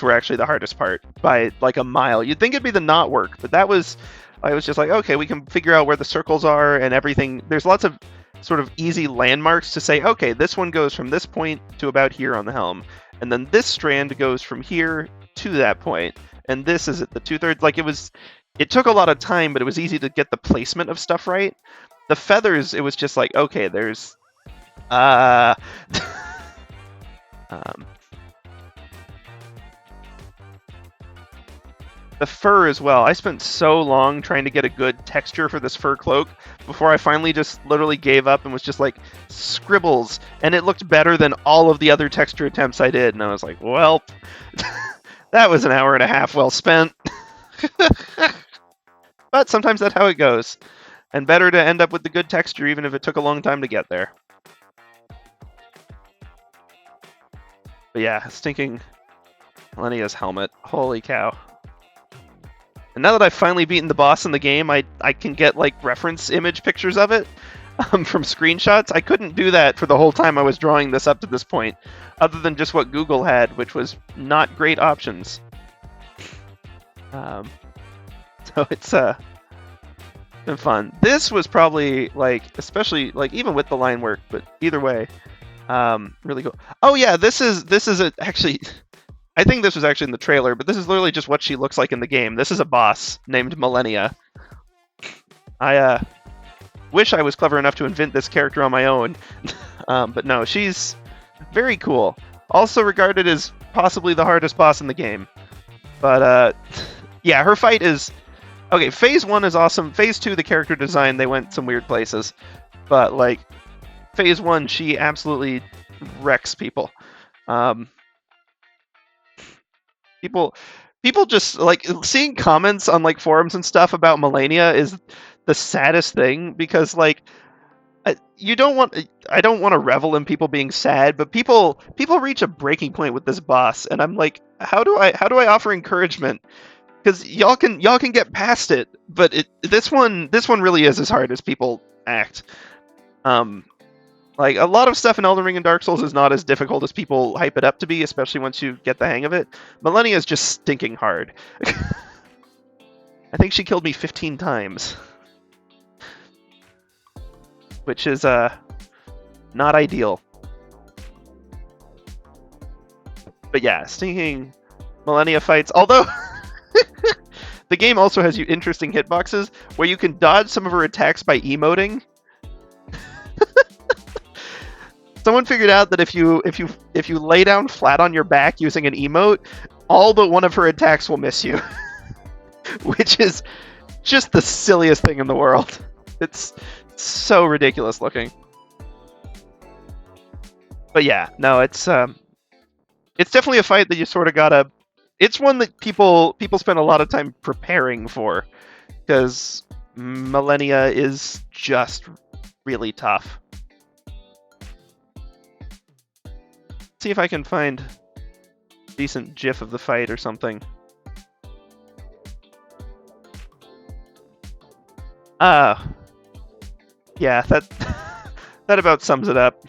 were actually the hardest part by like a mile. You'd think it'd be the knot work, but I was just like, okay, we can figure out where the circles are and everything. There's lots of sort of easy landmarks to say, okay, this one goes from this point to about here on the helm, and then this strand goes from here to that point, and this is at the 2/3. Like it took a lot of time, but it was easy to get the placement of stuff right. The feathers, it was just like, okay, there's... The fur as well. I spent so long trying to get a good texture for this fur cloak before I finally just literally gave up and was just like, scribbles. And it looked better than all of the other texture attempts I did. And I was like, well, that was an hour and a half well spent. But sometimes that's how it goes. And better to end up with the good texture, even if it took a long time to get there. But yeah, stinking Malenia's helmet. Holy cow. And now that I've finally beaten the boss in the game, I can get, like, reference image pictures of it from screenshots. I couldn't do that for the whole time I was drawing this up to this point, other than just what Google had, which was not great options. So it's, been fun. This was probably, like, especially, like, even with the line work, but either way, really cool. Oh yeah, this is actually I think this was actually in the trailer, but this is literally just what she looks like in the game. This is a boss named Malenia. I wish I was clever enough to invent this character on my own, but no, she's very cool. Also regarded as possibly the hardest boss in the game. But yeah, her fight is okay. Phase 1 is awesome. Phase 2, the character design, they went some weird places, but like Phase 1, she absolutely wrecks people. People just like seeing comments on like forums and stuff about Malenia is the saddest thing, because like I don't want to revel in people being sad, but people reach a breaking point with this boss, and I'm like, how do I offer encouragement? Because y'all can get past it, but this one really is as hard as people act. Like a lot of stuff in Elden Ring and Dark Souls is not as difficult as people hype it up to be, especially once you get the hang of it. Malenia is just stinking hard. I think she killed me 15 times. Which is not ideal. But yeah, stinking Malenia fights. Although the game also has you interesting hitboxes where you can dodge some of her attacks by emoting. Someone figured out that if you lay down flat on your back using an emote, all but one of her attacks will miss you. Which is just the silliest thing in the world. It's so ridiculous looking. But yeah, no, it's definitely a fight that you sort of gotta. It's one that people spend a lot of time preparing for, because Malenia is just really tough. See if I can find a decent GIF of the fight or something. Yeah, that that about sums it up.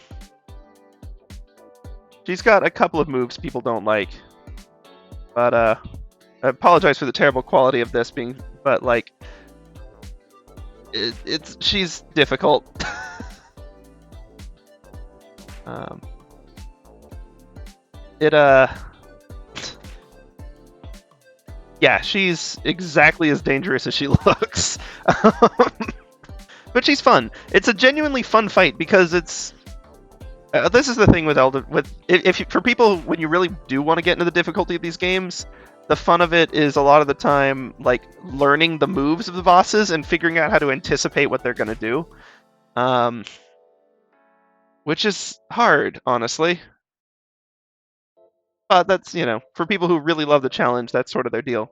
She's got a couple of moves people don't like, but I apologize for the terrible quality of this being, but like, she's difficult. Yeah, she's exactly as dangerous as she looks. But she's fun. It's a genuinely fun fight because it's. This is the thing with Elden. For people, when you really do want to get into the difficulty of these games, the fun of it is a lot of the time like learning the moves of the bosses and figuring out how to anticipate what they're gonna do, which is hard, honestly. But that's, for people who really love the challenge, that's sort of their deal.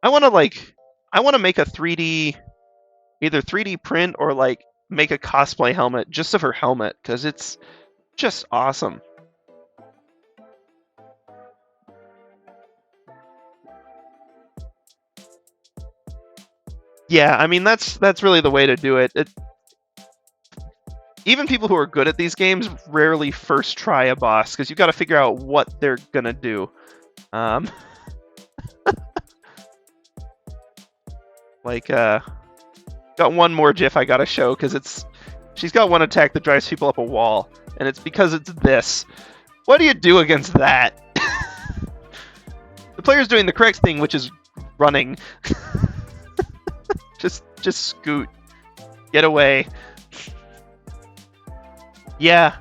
I want to make a 3D, either 3D print or like make a cosplay helmet just of her helmet, because it's just awesome. Yeah, I mean that's really the way to do it. Even people who are good at these games rarely first try a boss, because you've got to figure out what they're gonna do. Like, got one more GIF I gotta show, because she's got one attack that drives people up a wall, and it's because it's this. What do you do against that? The player's doing the correct thing, which is running. just scoot. Get away. Yeah.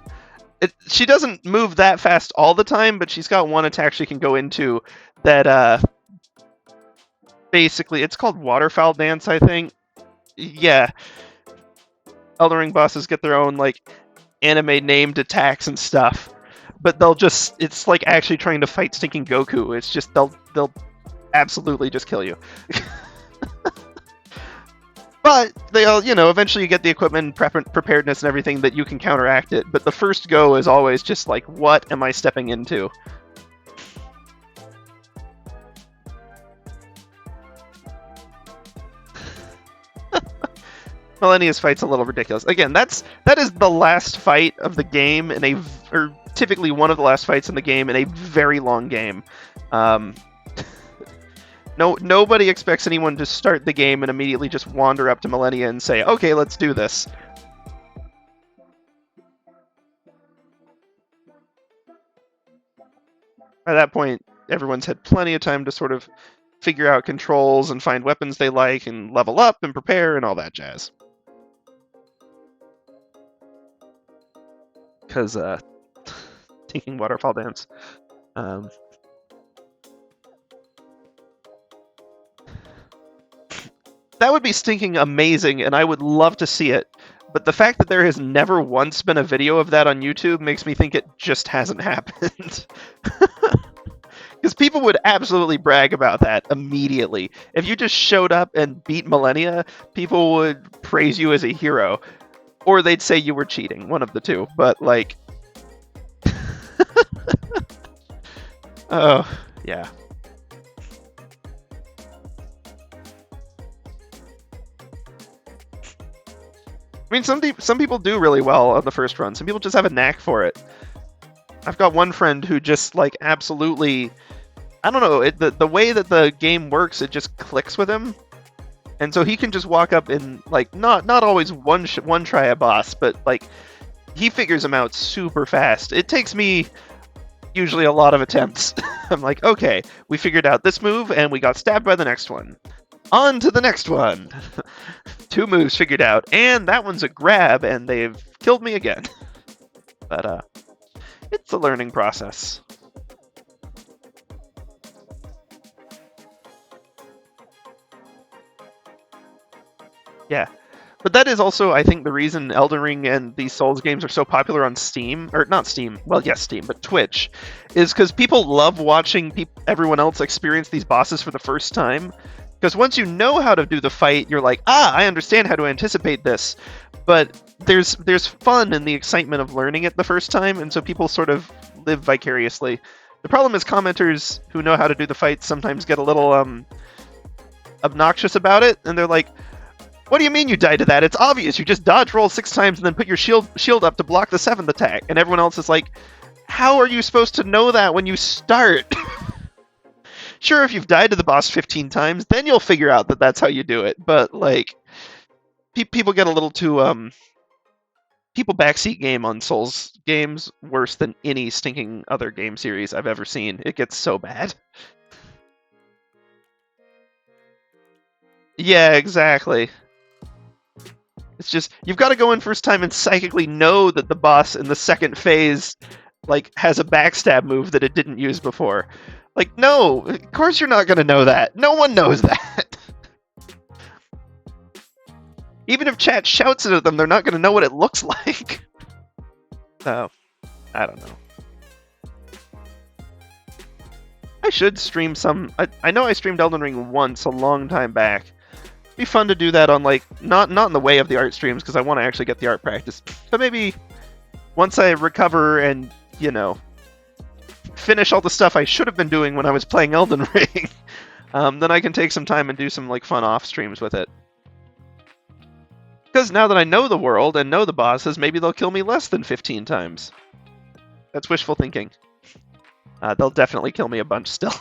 She doesn't move that fast all the time, but she's got one attack she can go into that, basically, it's called Waterfowl Dance, I think. Yeah. Elden Ring bosses get their own, like, anime-named attacks and stuff. But it's like actually trying to fight stinking Goku. It's just, they'll absolutely just kill you. But they'll, eventually you get the equipment, preparedness, and everything that you can counteract it. But the first go is always just like, what am I stepping into? Malenia's fight's a little ridiculous. Again, that is the last fight of the game or typically one of the last fights in the game in a very long game. Nobody expects anyone to start the game and immediately just wander up to Malenia and say, okay, let's do this. By that point, everyone's had plenty of time to sort of figure out controls and find weapons they like and level up and prepare and all that jazz. Because Tinking Waterfall Dance. That would be stinking amazing, and I would love to see it. But the fact that there has never once been a video of that on YouTube makes me think it just hasn't happened. Because people would absolutely brag about that immediately. If you just showed up and beat Malenia, people would praise you as a hero. Or they'd say you were cheating, one of the two. But, like... Oh, yeah. I mean, some people do really well on the first run. Some people just have a knack for it. I've got one friend who just, like, absolutely... I don't know, the way that the game works, it just clicks with him. And so he can just walk up and, like, not always one try a boss, but, like, he figures them out super fast. It takes me usually a lot of attempts. I'm like, okay, we figured out this move, and we got stabbed by the next one. On to the next one. 2 moves figured out, and that one's a grab, and they've killed me again. But, it's a learning process. Yeah. But that is also, I think, the reason Elden Ring and these Souls games are so popular on Steam, or not Steam, well, yes, Steam, but Twitch, is because people love watching everyone else experience these bosses for the first time. Because once you know how to do the fight, you're like, I understand how to anticipate this. But there's fun in the excitement of learning it the first time, and so people sort of live vicariously. The problem is commenters who know how to do the fights sometimes get a little obnoxious about it, and they're like, what do you mean you died to that? It's obvious. You just dodge roll 6 times and then put your shield up to block the 7th attack. And everyone else is like, how are you supposed to know that when you start? Sure, if you've died to the boss 15 times, then you'll figure out that that's how you do it. But, like, people get a little too, people backseat game on Souls games worse than any stinking other game series I've ever seen. It gets so bad. Yeah, exactly. It's just, you've got to go in first time and psychically know that the boss in the second phase, like, has a backstab move that it didn't use before. Like, no, of course you're not going to know that. No one knows that. Even if chat shouts it at them, they're not going to know what it looks like. So, I don't know. I should stream some... I know I streamed Elden Ring once a long time back. It'd be fun to do that on, like, not in the way of the art streams, because I want to actually get the art practice. But maybe once I recover and, you know, finish all the stuff I should have been doing when I was playing Elden Ring, then I can take some time and do some, like, fun off streams with it. Because now that I know the world and know the bosses, maybe they'll kill me less than 15 times. That's wishful thinking. They'll definitely kill me a bunch still.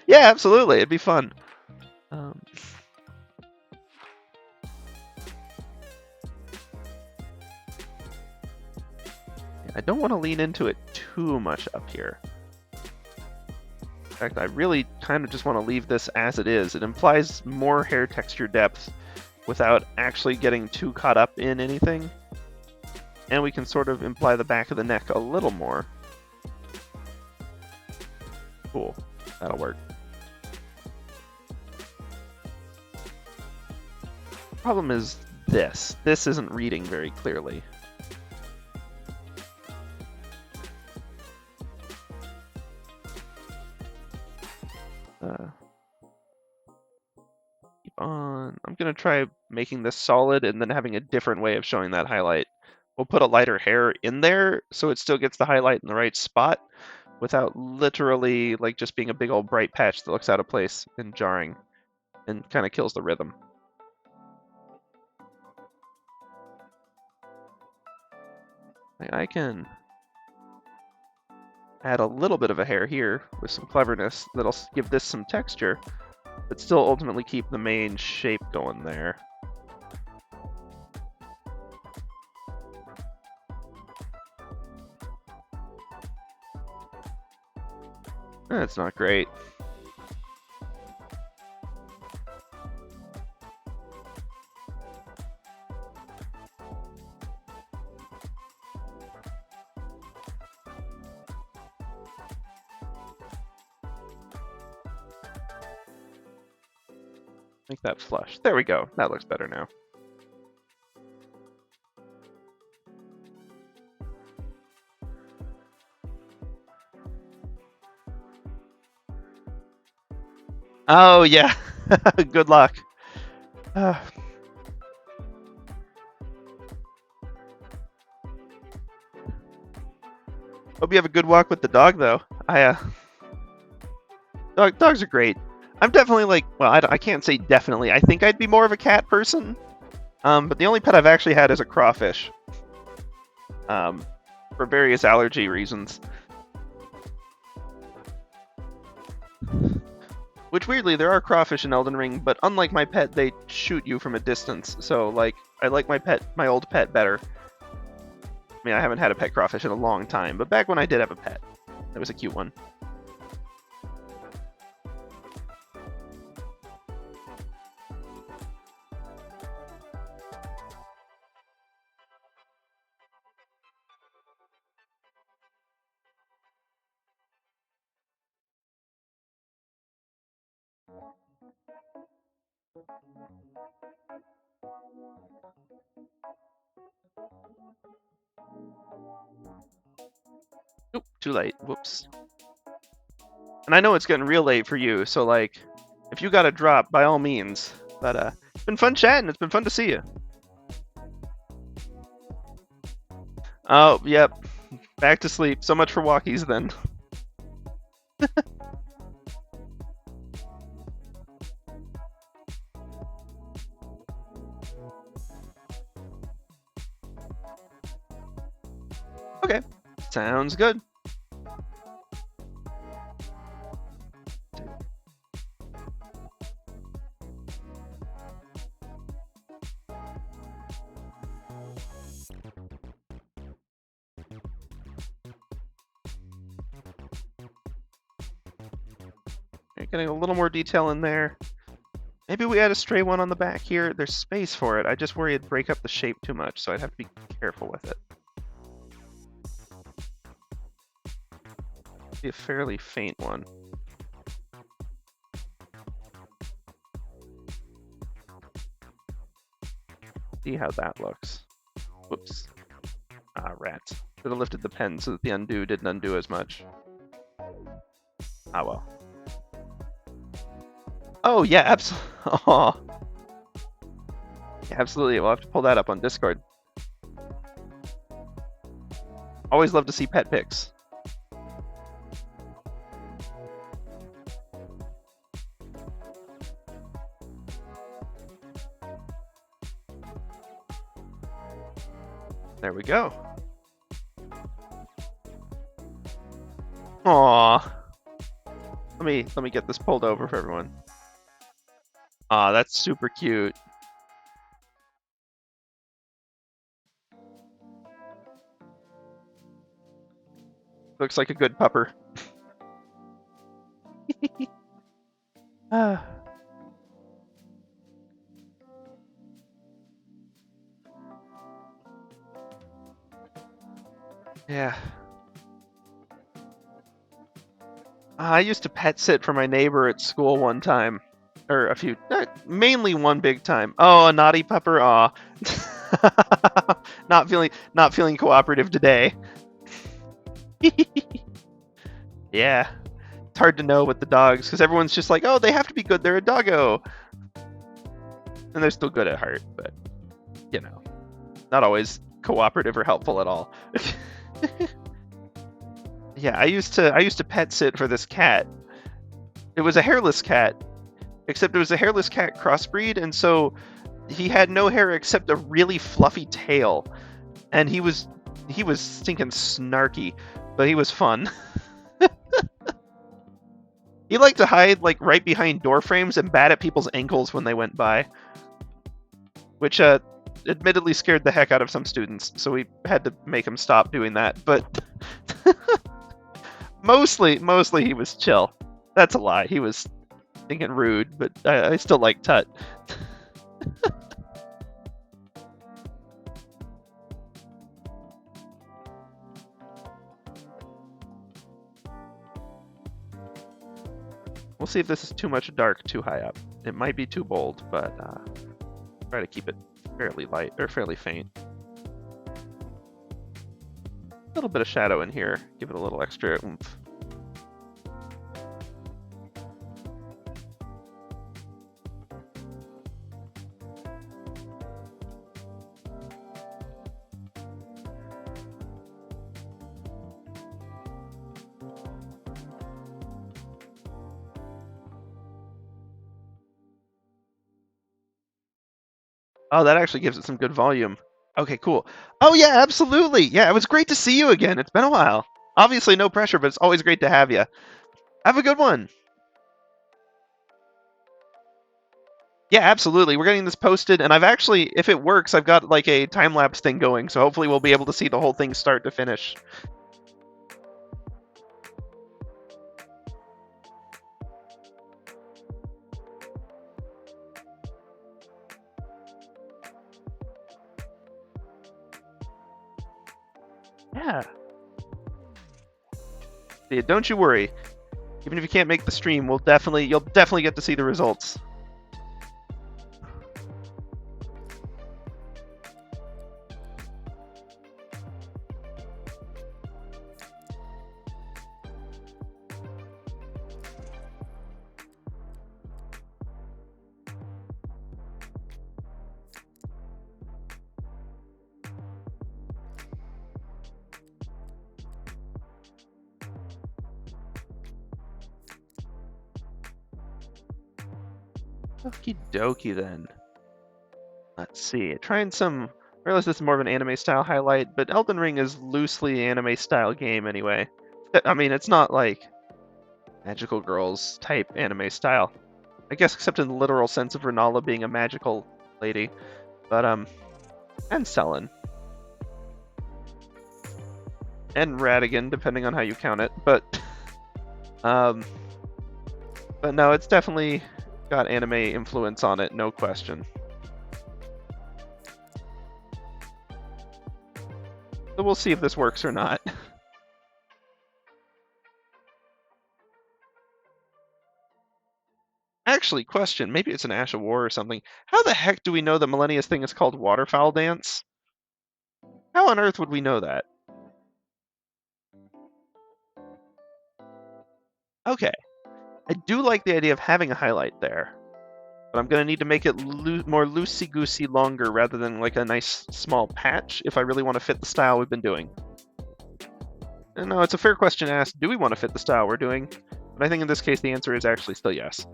Yeah, absolutely. It'd be fun. I don't want to lean into it too much up here. In fact, I really kind of just want to leave this as it is. It implies more hair texture depth without actually getting too caught up in anything. And we can sort of imply the back of the neck a little more. Cool. That'll work. Problem is this. This isn't reading very clearly. Keep on. I'm gonna try making this solid and then having a different way of showing that highlight. We'll put a lighter hair in there so it still gets the highlight in the right spot without literally like just being a big old bright patch that looks out of place and jarring and kind of kills the rhythm. I can add a little bit of a hair here with some cleverness that'll give this some texture, but still ultimately keep the main shape going there. That's not great. Make that flush. There we go. That looks better now. Oh, yeah. Good luck. Hope you have a good walk with the dog, though. Dogs are great. I'm definitely like, well, I can't say definitely. I think I'd be more of a cat person. But the only pet I've actually had is a crawfish. For various allergy reasons. Which, weirdly, there are crawfish in Elden Ring, but unlike my pet, they shoot you from a distance. So, like, I like my old pet better. I mean, I haven't had a pet crawfish in a long time, but back when I did have a pet, that was a cute one. Oop, too late. Whoops. And I know it's getting real late for you, so, like, if you got a drop, by all means. But, it's been fun chatting. It's been fun to see you. Oh, yep. Back to sleep. So much for walkies, then. Okay. Sounds good. Getting a little more detail in there. Maybe we add a stray one on the back here. There's space for it. I just worry it'd break up the shape too much, so I'd have to be careful with it. Be a fairly faint one. See how that looks. Whoops. Ah, rats. Should have lifted the pen so that the undo didn't undo as much. Ah, well. Oh, yeah, absolutely. Oh. Yeah, absolutely. We'll have to pull that up on Discord. Always love to see pet pics. There we go. Aww. Let me get this pulled over for everyone. Aw, that's super cute. Looks like a good pupper. Yeah. I used to pet sit for my neighbor at school one time. Or a few, mainly one big time. Oh, a naughty pupper. Aw. not feeling cooperative today. Yeah. It's hard to know with the dogs because everyone's just like, oh, they have to be good. They're a doggo. And they're still good at heart, but you know, not always cooperative or helpful at all. Yeah, I used to pet sit for this cat. It was a hairless cat, except it was a hairless cat crossbreed, and so he had no hair except a really fluffy tail, and he was stinking snarky, but he was fun. He liked to hide like right behind door frames and bat at people's ankles when they went by, which admittedly scared the heck out of some students, so we had to make him stop doing that. But Mostly he was chill. That's a lie. He was thinking rude, but I still like Tut. We'll see if this is too much dark, too high up. It might be too bold, but try to keep it fairly light or fairly faint. A little bit of shadow in here, give it a little extra oomph. Oh, that actually gives it some good volume. Okay, cool. Oh yeah, absolutely. Yeah, it was great to see you again. It's been a while. Obviously no pressure, but it's always great to have you. Have a good one. Yeah, absolutely. We're getting this posted, and I've actually, if it works, I've got like a time-lapse thing going, so hopefully we'll be able to see the whole thing start to finish. Yeah. Yeah, don't you worry. Even if you can't make the stream, you'll definitely get to see the results. Okie dokie then. Let's see. Trying some. I realize this is more of an anime style highlight, but Elden Ring is loosely anime style game anyway. I mean, it's not like magical girls type anime style. I guess except in the literal sense of Renala being a magical lady. But and Selen. And Radigan, depending on how you count it. But no, it's definitely got anime influence on it, no question. So we'll see if this works or not. Actually, question, maybe it's an Ash of War or something. How the heck do we know that Malenia's thing is called Waterfowl Dance? How on earth would we know that? Okay. I do like the idea of having a highlight there. But I'm going to need to make it more loosey-goosey longer rather than like a nice small patch if I really want to fit the style we've been doing. And no, it's a fair question to ask, do we want to fit the style we're doing? But I think in this case the answer is actually still yes.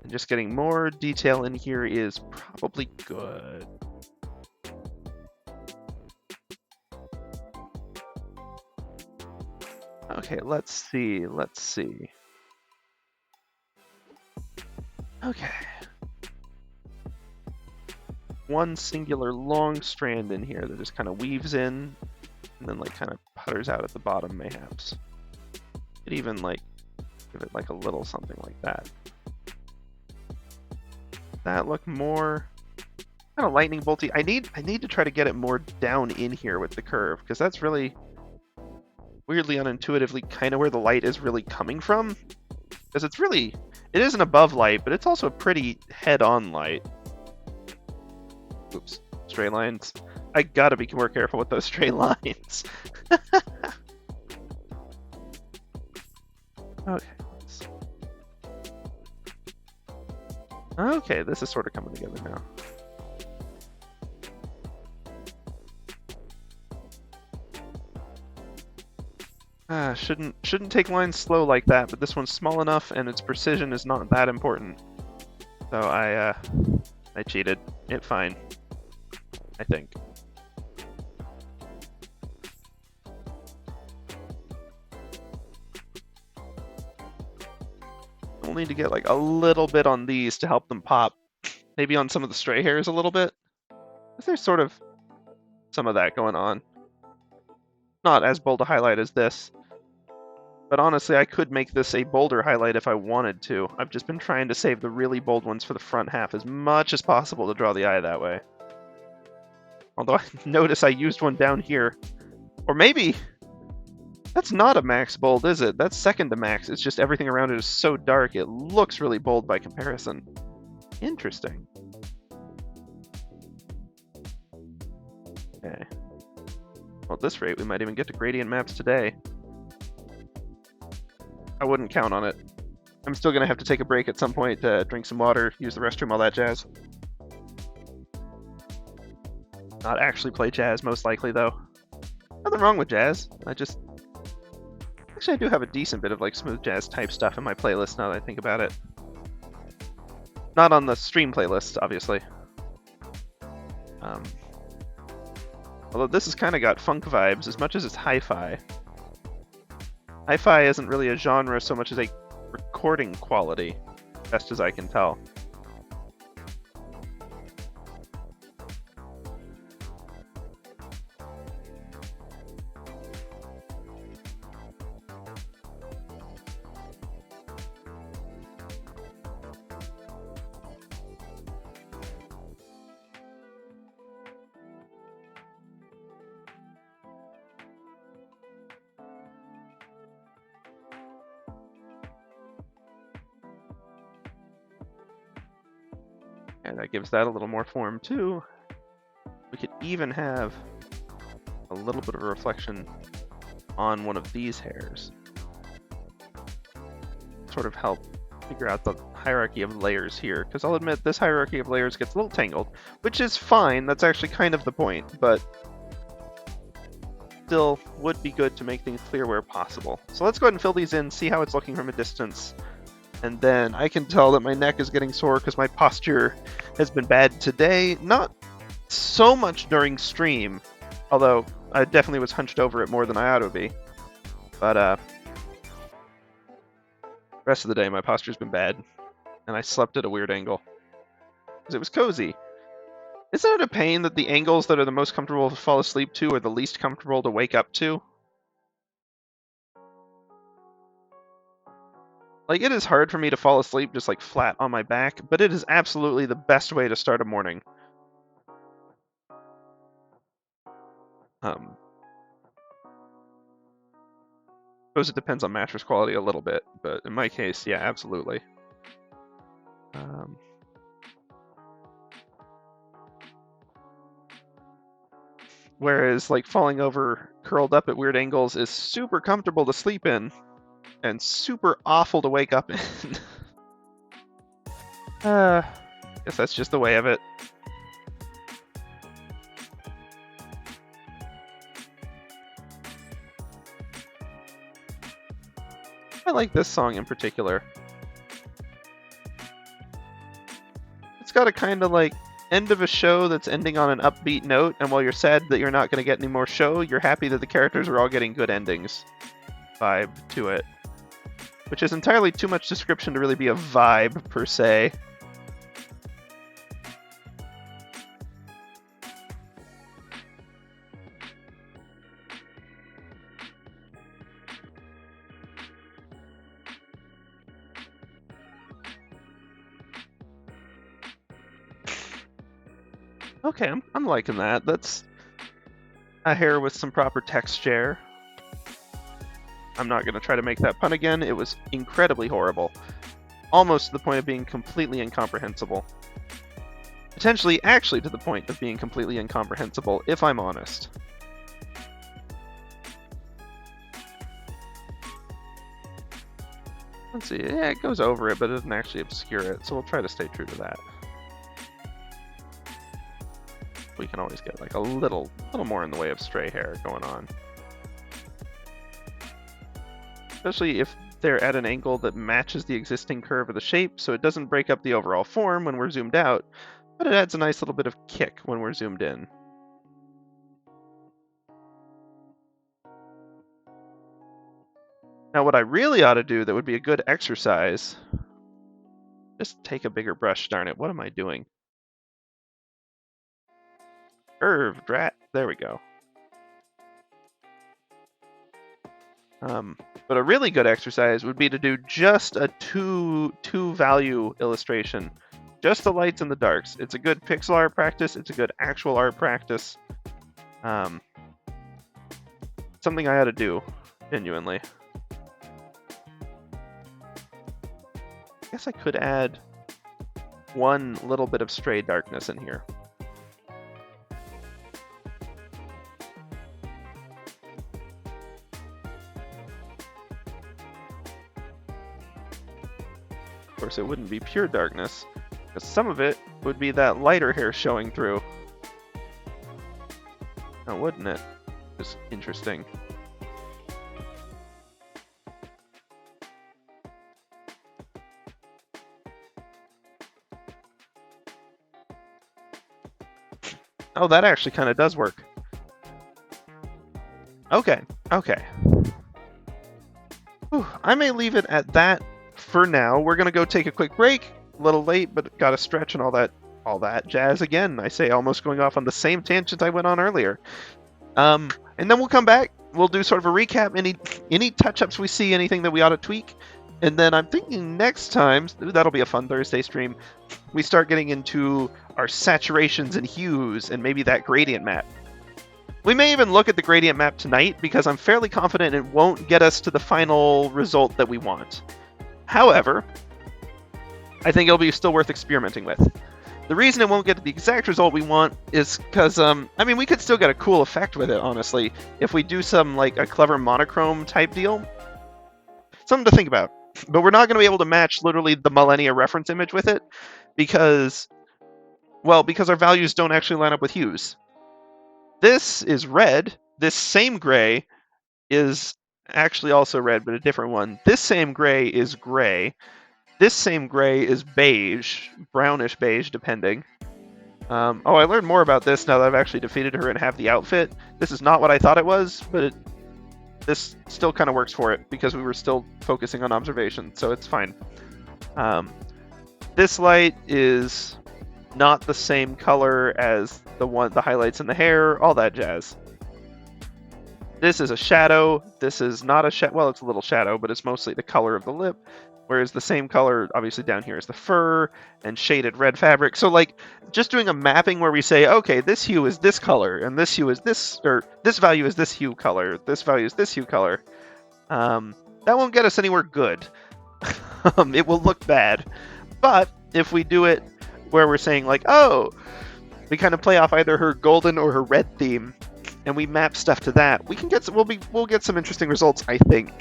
And just getting more detail in here is probably good. Okay, let's see. Okay. One singular long strand in here that just kind of weaves in and then like kind of putters out at the bottom mayhaps. Could even like give it like a little something like that. That look more kind of lightning bolty. I need to try to get it more down in here with the curve because that's really weirdly unintuitively kind of where the light is really coming from. Because it is an above light, but it's also a pretty head-on light. Oops, straight lines. I gotta be more careful with those straight lines. Okay. Okay, this is sort of coming together now. Shouldn't take lines slow like that, but this one's small enough and its precision is not that important. So I cheated. It's fine. I think. We'll need to get like a little bit on these to help them pop. Maybe on some of the stray hairs a little bit. There's sort of some of that going on. not as bold a highlight as this. But honestly, I could make this a bolder highlight if I wanted to. I've just been trying to save the really bold ones for the front half as much as possible to draw the eye that way. Although I notice I used one down here. Or maybe that's not a max bold, is it? That's second to max. It's just everything around it is so dark, it looks really bold by comparison. Interesting. Okay. Well, at this rate, we might even get to gradient maps today. I wouldn't count on it. I'm still going to have to take a break at some point to drink some water, use the restroom, all that jazz. Not actually play jazz, most likely, though. Nothing wrong with jazz. Actually, I do have a decent bit of like smooth jazz type stuff in my playlist now that I think about it. Not on the stream playlist, obviously. Although this has kind of got funk vibes as much as it's hi-fi. Hi-fi isn't really a genre so much as a recording quality, best as I can tell. And that gives that a little more form too. We could even have a little bit of a reflection on one of these hairs. Sort of help figure out the hierarchy of layers here, because I'll admit this hierarchy of layers gets a little tangled, which is fine, that's actually kind of the point, but still would be good to make things clear where possible. So let's go ahead and fill these in, see how it's looking from a distance. And then I can tell that my neck is getting sore because my posture has been bad today. Not so much during stream, although I definitely was hunched over it more than I ought to be. But rest of the day, my posture's been bad, and I slept at a weird angle because it was cozy. Isn't it a pain that the angles that are the most comfortable to fall asleep to are the least comfortable to wake up to? Like, it is hard for me to fall asleep just like flat on my back, but it is absolutely the best way to start a morning. Suppose it depends on mattress quality a little bit, but in my case, yeah, absolutely. Whereas, like, falling over curled up at weird angles is super comfortable to sleep in, and super awful to wake up in. Guess that's just the way of it. I like this song in particular. It's got a kind of like end of a show that's ending on an upbeat note, and while you're sad that you're not going to get any more show, you're happy that the characters are all getting good endings vibe to it. Which is entirely too much description to really be a vibe, per se. Okay, I'm liking that. That's a hair with some proper texture. I'm not going to try to make that pun again. It was incredibly horrible. Almost to the point of being completely incomprehensible. Potentially actually to the point of being completely incomprehensible, if I'm honest. Let's see, yeah, it goes over it, but it doesn't actually obscure it, so we'll try to stay true to that. We can always get like a little more in the way of stray hair going on. Especially if they're at an angle that matches the existing curve of the shape, so it doesn't break up the overall form when we're zoomed out, but it adds a nice little bit of kick when we're zoomed in. Now what I really ought to do that would be a good exercise, just take a bigger brush, darn it, what am I doing? Curve, drat, there we go. But a really good exercise would be to do just a two value illustration. Just the lights and the darks. It's a good pixel art practice. It's a good actual art practice. Something I ought to do, genuinely. I guess I could add one little bit of stray darkness in here. Of course, it wouldn't be pure darkness, because some of it would be that lighter hair showing through. Now, wouldn't it? Just interesting. Oh, that actually kind of does work. Okay, okay. Whew, I may leave it at that for now. We're gonna go take a quick break. A little late, but got to stretch and all that jazz again. I say almost going off on the same tangent I went on earlier. And then we'll come back. We'll do sort of a recap. Any touch-ups we see, anything that we ought to tweak. And then I'm thinking next time, that'll be a fun Thursday stream, we start getting into our saturations and hues and maybe that gradient map. We may even look at the gradient map tonight because I'm fairly confident it won't get us to the final result that we want. However, I think it'll be still worth experimenting with. The reason it won't get to the exact result we want is because, I mean, we could still get a cool effect with it, honestly, if we do some, like, a clever monochrome type deal. Something to think about. But we're not going to be able to match literally the Malenia reference image with it because, well, because our values don't actually line up with hues. This is red. This same gray is actually also red, but a different one. This same gray is gray. This same gray is beige, brownish beige, depending. Oh, I learned more about this now that I've actually defeated her and have the outfit. This is not what I thought it was, but this still kind of works for it because we were still focusing on observation, so it's fine. This light is not the same color as the highlights in the hair, all that jazz. This is a shadow. This is not a shadow. Well, it's a little shadow, but it's mostly the color of the lip. Whereas the same color, obviously, down here is the fur and shaded red fabric. So, like, just doing a mapping where we say, okay, this hue is this color, and this hue is this, or this value is this hue color, this value is this hue color. That won't get us anywhere good. It will look bad. But if we do it where we're saying, like, oh, we kind of play off either her golden or her red theme, and we map stuff to that, we can get some, we'll get some interesting results, I think.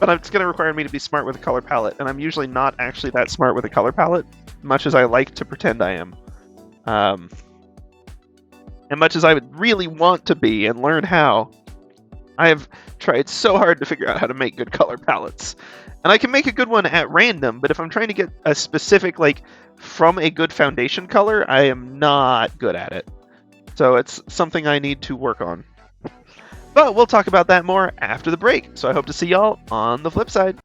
But it's going to require me to be smart with a color palette, and I'm usually not actually that smart with a color palette, much as I like to pretend I am. And much as I would really want to be and learn how, I have tried so hard to figure out how to make good color palettes. And I can make a good one at random, but if I'm trying to get a specific, like, from a good foundation color, I am not good at it. So it's something I need to work on. But we'll talk about that more after the break, so I hope to see y'all on the flip side.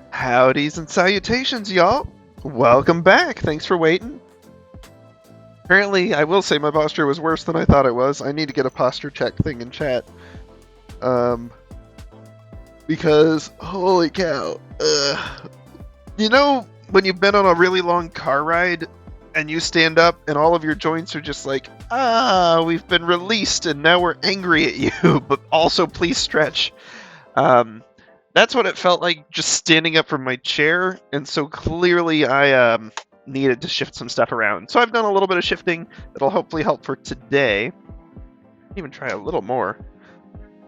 Howdys and salutations, y'all! Welcome back! Thanks for waiting. Apparently, I will say my posture was worse than I thought it was. I need to get a posture check thing in chat. Because, holy cow. You know, when you've been on a really long car ride, and you stand up, and all of your joints are just like, we've been released, and now we're angry at you, but also please stretch. That's what it felt like just standing up from my chair, and so clearly I needed to shift some stuff around. So I've done a little bit of shifting that'll hopefully help for today. Even try a little more.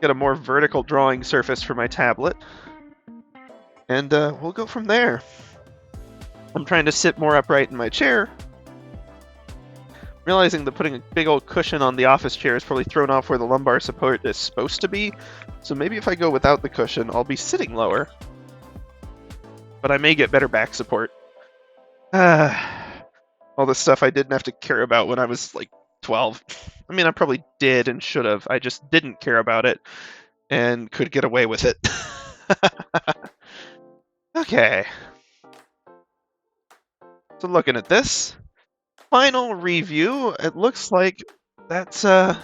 Get a more vertical drawing surface for my tablet. And we'll go from there. I'm trying to sit more upright in my chair. Realizing that putting a big old cushion on the office chair is probably thrown off where the lumbar support is supposed to be. So maybe if I go without the cushion, I'll be sitting lower. But I may get better back support. All the stuff I didn't have to care about when I was like 12. I mean, I probably did and should have. I just didn't care about it and could get away with it. Okay. So looking at this final review, it looks like that's oh,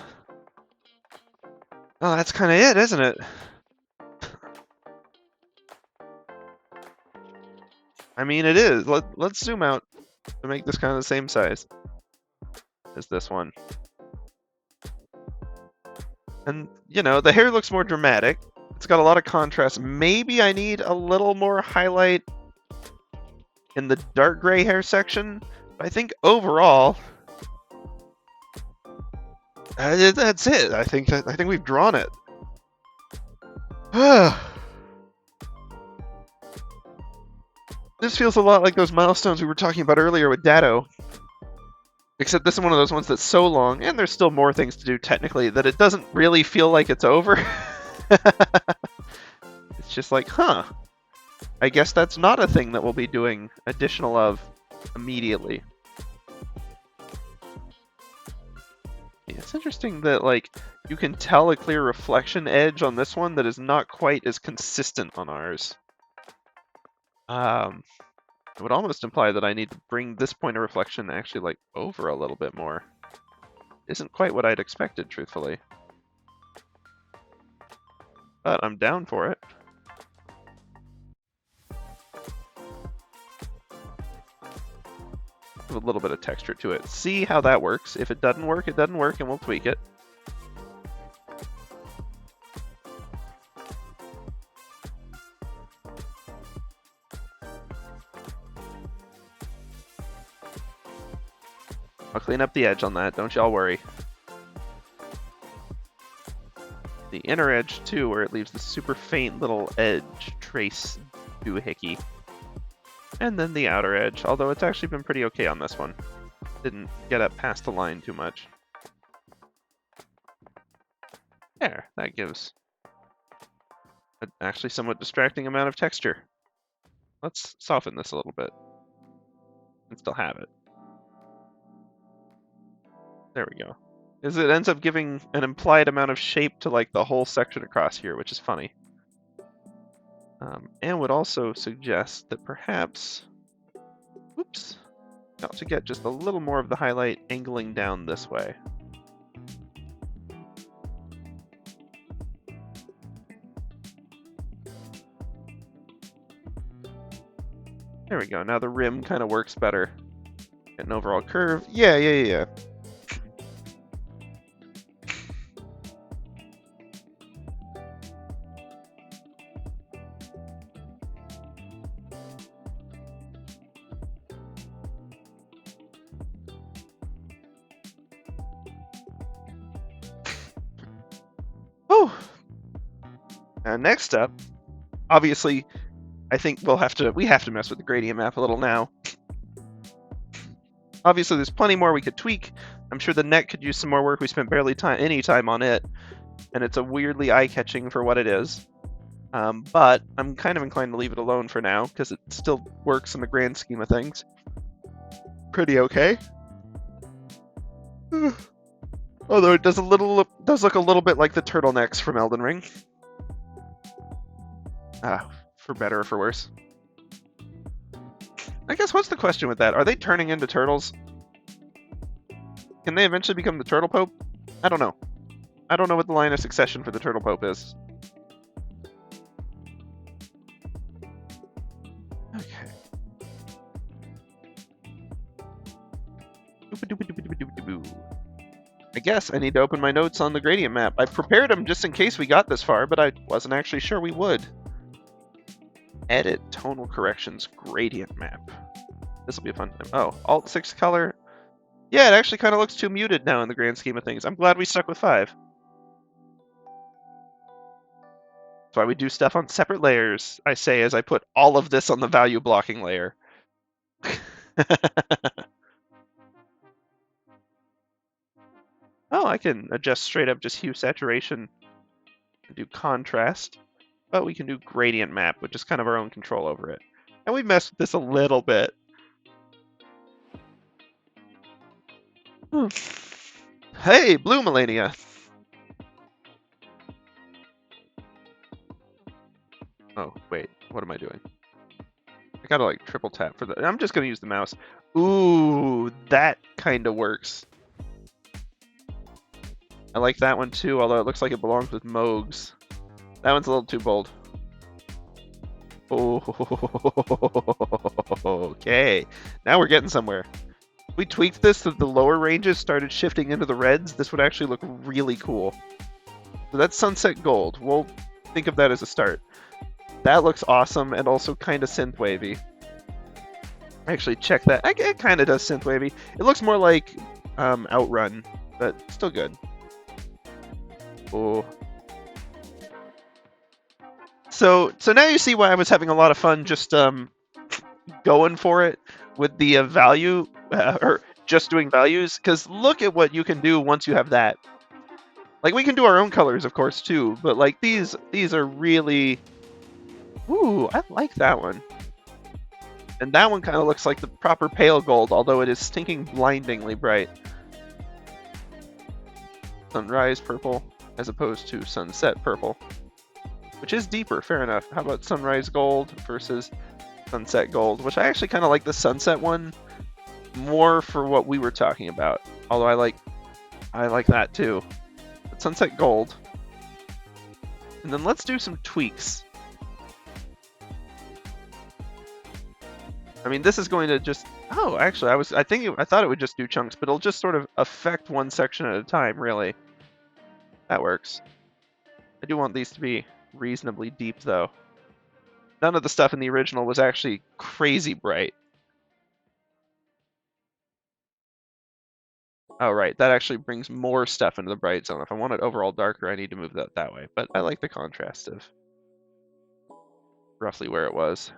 that's kind of it, isn't it? I mean, it is. Let's zoom out to make this kind of the same size as this one. And, you know, the hair looks more dramatic. It's got a lot of contrast. Maybe I need a little more highlight in the dark gray hair section. But I think overall, that's it. I think we've drawn it. This feels a lot like those milestones we were talking about earlier with Datto. Except this is one of those ones that's so long, and there's still more things to do technically, that it doesn't really feel like it's over. It's just like, huh. I guess that's not a thing that we'll be doing additional of immediately. Yeah, it's interesting that, like, you can tell a clear reflection edge on this one that is not quite as consistent on ours. It would almost imply that I need to bring this point of reflection actually, like, over a little bit more. Isn't quite what I'd expected, truthfully. But I'm down for it. Give a little bit of texture to it. See how that works. If it doesn't work, and we'll tweak it. I'll clean up the edge on that, don't y'all worry. The inner edge, too, where it leaves the super faint little edge trace doohickey. And then the outer edge, although it's actually been pretty okay on this one. Didn't get up past the line too much. There, that gives an actually somewhat distracting amount of texture. Let's soften this a little bit and still have it. There we go. It ends up giving an implied amount of shape to like the whole section across here, which is funny. And would also suggest that perhaps, whoops, got to get just a little more of the highlight angling down this way. There we go. Now the rim kind of works better. Get an overall curve. Yeah. Next up, obviously, I think we have to mess with the gradient map a little now. Obviously, there's plenty more we could tweak. I'm sure the neck could use some more work. We spent barely any time on it, and it's a weirdly eye-catching for what it is. But I'm kind of inclined to leave it alone for now because it still works in the grand scheme of things. Pretty okay. Although it does look a little bit like the turtlenecks from Elden Ring. For better or for worse. I guess what's the question with that? Are they turning into turtles? Can they eventually become the Turtle Pope? I don't know. I don't know what the line of succession for the Turtle Pope is. Okay. I guess I need to open my notes on the gradient map. I prepared them just in case we got this far, but I wasn't actually sure we would. Edit tonal corrections gradient map. This will be a fun time. Oh, Alt 6 color. Yeah, it actually kind of looks too muted now in the grand scheme of things. I'm glad we stuck with 5. That's why we do stuff on separate layers, I say, as I put all of this on the value blocking layer. Oh, I can adjust straight up just hue saturation and do contrast. But we can do gradient map, which is kind of our own control over it. And we messed with this a little bit. Hey, blue Malenia. Oh, wait, what am I doing? I gotta like triple tap for the. I'm just gonna use the mouse. Ooh, that kind of works. I like that one too, although it looks like it belongs with Moogs. That one's a little too bold. Oh, okay. Now we're getting somewhere. If we tweaked this so the lower ranges started shifting into the reds, this would actually look really cool. So that's Sunset Gold. We'll think of that as a start. That looks awesome and also kind of synth-wavy. Actually, check that. It kind of does synth-wavy. It looks more like Outrun, but still good. Oh. So now you see why I was having a lot of fun just going for it with the value, or just doing values, because look at what you can do once you have that. Like, we can do our own colors, of course, too, but like these are really... Ooh, I like that one. And that one kind of looks like the proper pale gold, although it is stinking blindingly bright. Sunrise purple, as opposed to sunset purple. Which is deeper, fair enough. How about sunrise gold versus sunset gold? Which I actually kind of like the sunset one more for what we were talking about. Although I like that too. But sunset gold. And then let's do some tweaks. I mean, this is going to just... Oh, actually, I thought it would just do chunks, but it'll just sort of affect one section at a time, really. That works. I do want these to be reasonably deep, though. None of the stuff in the original was actually crazy bright. Oh, right. That actually brings more stuff into the bright zone. If I want it overall darker, I need to move that way. But I like the contrast of roughly where it was.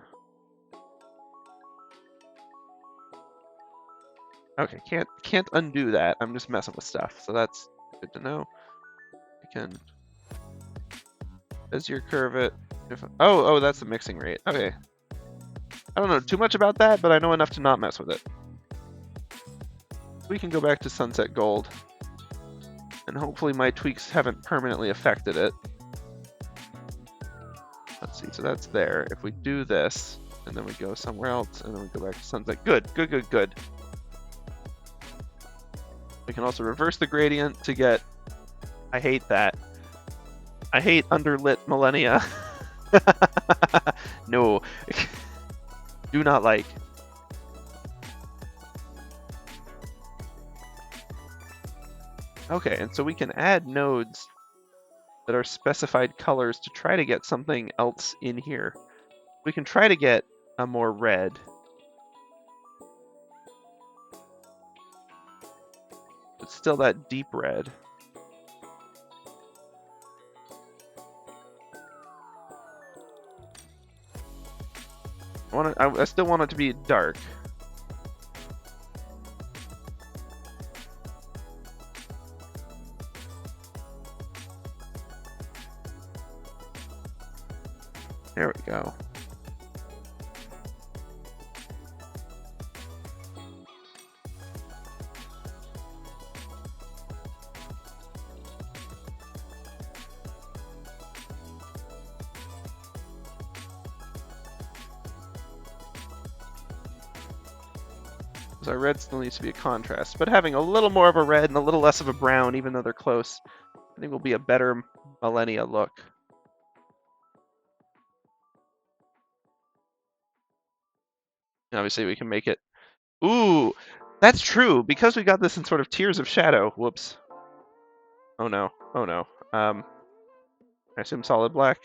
Okay, can't undo that. I'm just messing with stuff, so that's good to know. I can Bezier curve it. Oh, that's the mixing rate. Okay. I don't know too much about that, but I know enough to not mess with it. We can go back to Sunset Gold, and hopefully my tweaks haven't permanently affected it. Let's see, so that's there. If we do this, and then we go somewhere else, and then we go back to Sunset. Good. We can also reverse the gradient to get... I hate that. I hate underlit Malenia. No. Do not like. Okay, and so we can add nodes that are specified colors to try to get something else in here. We can try to get a more red. It's still that deep red. I still want it to be dark. There we go. Because our red still needs to be a contrast. But having a little more of a red and a little less of a brown, even though they're close, I think will be a better Malenia look. And obviously we can make it... Ooh! That's true! Because we got this in sort of tiers of shadow. Whoops. Oh no. Oh no. I assume solid black?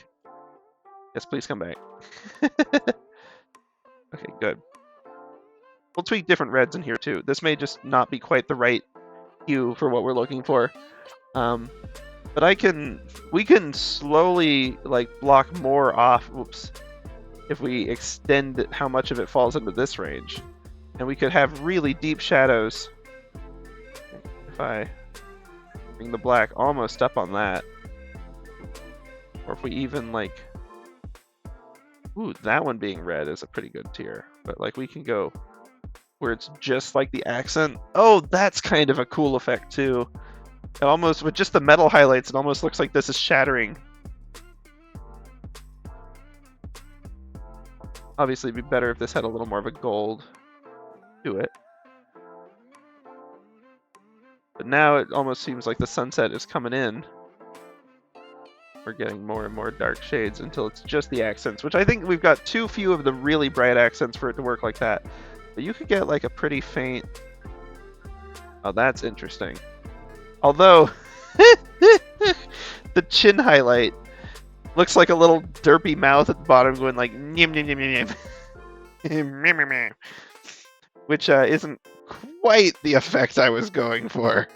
Yes, please come back. Okay, good. We'll tweak different reds in here too. This may just not be quite the right hue for what we're looking for. But we can slowly like block more off, oops, if we extend how much of it falls into this range. And we could have really deep shadows. If I bring the black almost up on that. Or if we even like, ooh, that one being red is a pretty good tier. But like we can go where it's just like the accent. Oh, that's kind of a cool effect too. It almost, with just the metal highlights, it almost looks like this is shattering. Obviously, it'd be better if this had a little more of a gold to it. But now it almost seems like the sunset is coming in. We're getting more and more dark shades until it's just the accents, which I think we've got too few of the really bright accents for it to work like that. But you could get like a pretty faint... Oh, that's interesting. Although, the chin highlight looks like a little derpy mouth at the bottom going like nyam nyam nyam nyam nyam, which isn't quite the effect I was going for.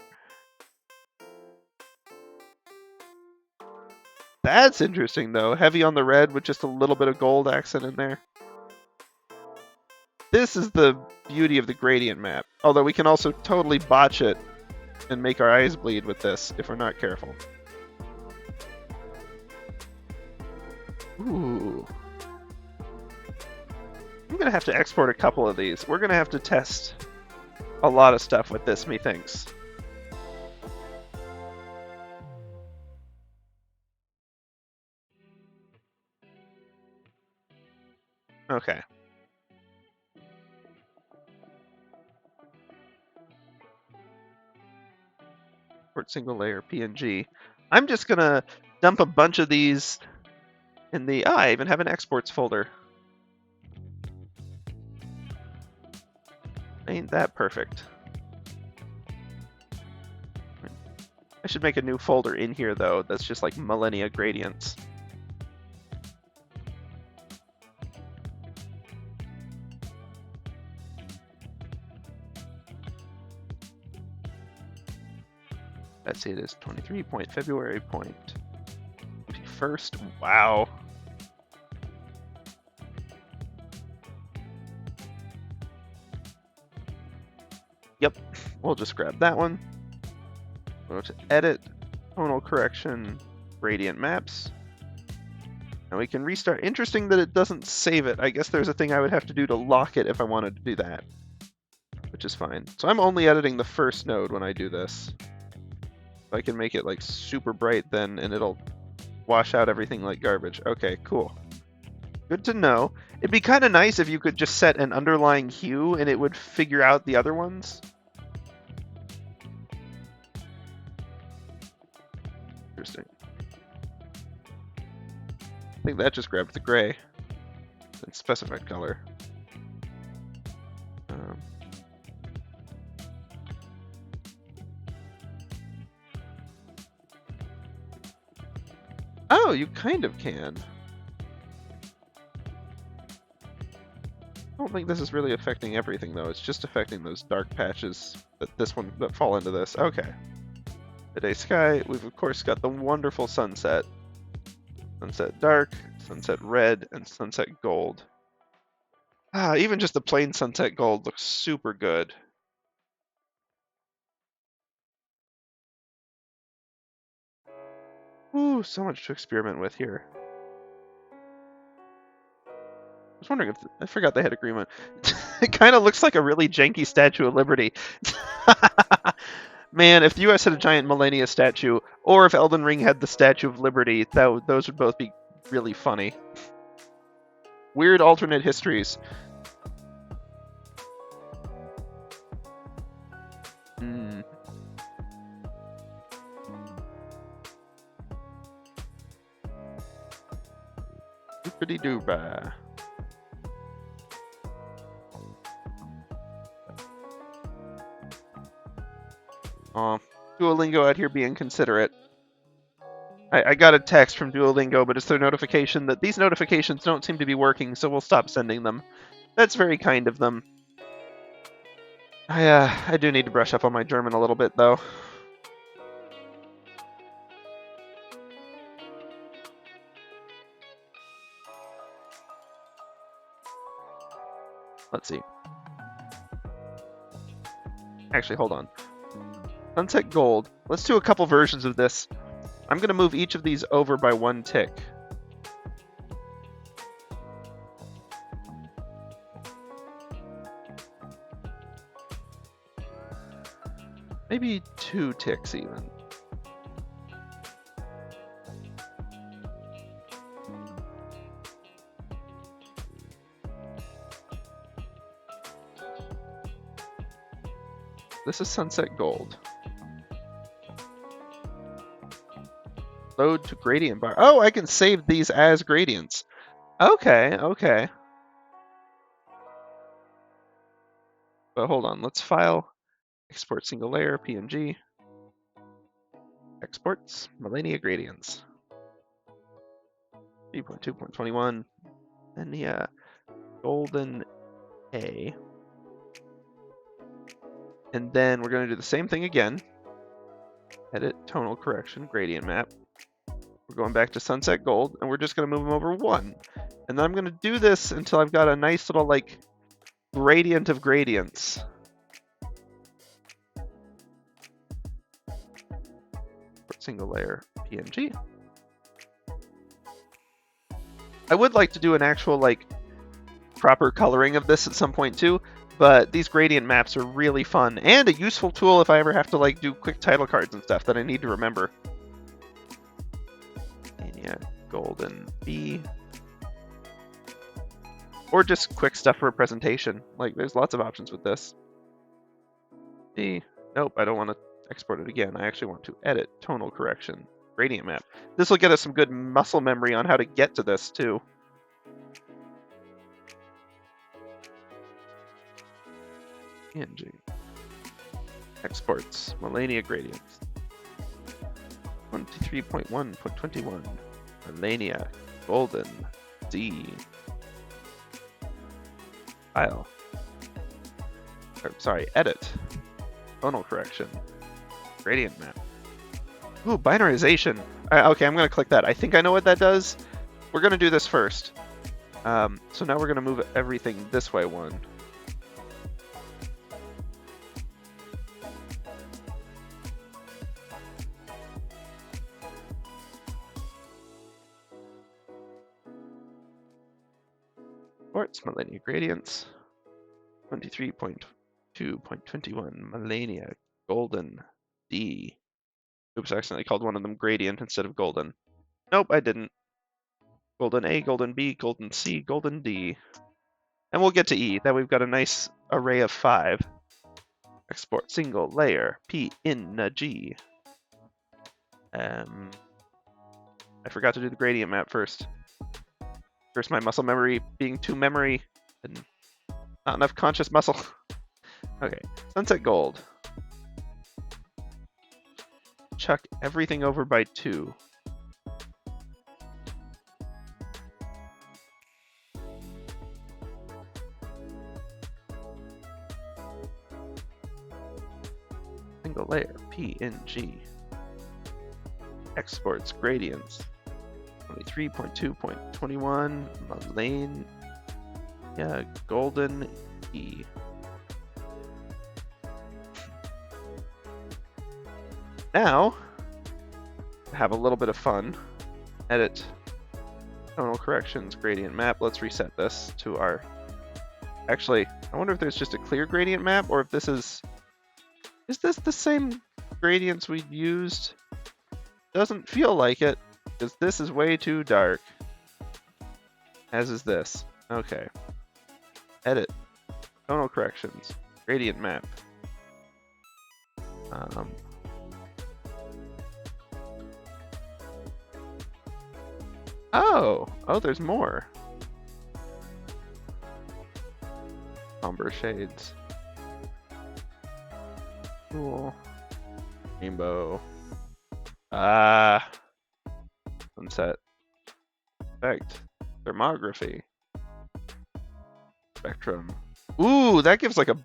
That's interesting though. Heavy on the red with just a little bit of gold accent in there. This is the beauty of the gradient map. Although we can also totally botch it and make our eyes bleed with this if we're not careful. Ooh. I'm gonna have to export a couple of these. We're gonna have to test a lot of stuff with this, methinks. Okay. Export single layer PNG. I'm just gonna dump a bunch of these in the... Oh, I even have an exports folder. Ain't that perfect. I should make a new folder in here, though, that's just like Malenia gradients. Let's see, it is 23 point February point 21st. Wow. Yep, we'll just grab that one. Go to edit, tonal correction, gradient maps. And we can restart. Interesting that it doesn't save it. I guess there's a thing I would have to do to lock it if I wanted to do that, which is fine. So I'm only editing the first node when I do this. I can make it like super bright then and it'll wash out everything like garbage. Okay, cool. Good to know. It'd be kind of nice if you could just set an underlying hue and it would figure out the other ones. Interesting. I think that just grabbed the gray and specified color. Oh, you kind of can. I don't think this is really affecting everything though. It's just affecting those dark patches that fall into this. Okay. Midday sky. We've of course got the wonderful sunset. Sunset dark, sunset red, and sunset gold. Ah, even just the plain sunset gold looks super good. Ooh, so much to experiment with here. I was wondering if... I forgot they had agreement. It kind of looks like a really janky Statue of Liberty. Man, if the US had a giant Malenia statue, or if Elden Ring had the Statue of Liberty, those would both be really funny. Weird alternate histories. Dooba. Aw, Duolingo out here being considerate. I got a text from Duolingo, but it's their notification that these notifications don't seem to be working, so we'll stop sending them. That's very kind of them. I do need to brush up on my German a little bit, though. Let's see. Actually, hold on. Sunset Gold. Let's do a couple versions of this. I'm going to move each of these over by 1 tick. Maybe 2 ticks even. This is Sunset Gold. Load to gradient bar. Oh, I can save these as gradients. Okay, okay. But hold on, let's file, export single layer, PNG. Exports, Malenia gradients. 3.2.21, and yeah, golden A. And then we're going to do the same thing again. Edit tonal correction, gradient map. We're going back to Sunset Gold, and we're just going to move them over 1. And then I'm going to do this until I've got a nice little, like, gradient of gradients. Single layer PNG. I would like to do an actual, like, proper coloring of this at some point too, but these gradient maps are really fun and a useful tool if I ever have to, like, do quick title cards and stuff that I need to remember. And yeah, golden B. Or just quick stuff for a presentation. Like, there's lots of options with this. B. Nope, I don't want to export it again. I actually want to edit tonal correction, gradient map. This will get us some good muscle memory on how to get to this too. PNG. Exports, Malenia gradients. 23.1.21. Malenia, golden, D. File. Sorry, edit. Tonal correction. Gradient map. Ooh, binarization. Okay, I'm going to click that. I think I know what that does. We're going to do this first. So now we're going to move everything this way 1. Sports, Malenia gradients. 23.2.21. Malenia, golden, D. Oops, I accidentally called one of them gradient instead of golden. Nope, I didn't. Golden A, golden B, golden C, golden D. And we'll get to E. Then we've got a nice array of 5. Export single layer, PNG. I forgot to do the gradient map first. First, my muscle memory being too memory and not enough conscious muscle. Okay, Sunset Gold. Chuck everything over by 2. Single layer, PNG. Exports, gradients. 23.2.21, Malenia, yeah, golden E. Now, have a little bit of fun. Edit tonal corrections, gradient map. Let's reset this to our... Actually, I wonder if there's just a clear gradient map, or if this is... Is this the same gradients we used? Doesn't feel like it, because this is way too dark. As is this. Okay. Edit. Tonal corrections. Gradient map. Oh, there's more. Somber shades. Cool. Rainbow. Ah. Sunset. Effect. Thermography. Spectrum. Ooh, that gives like a...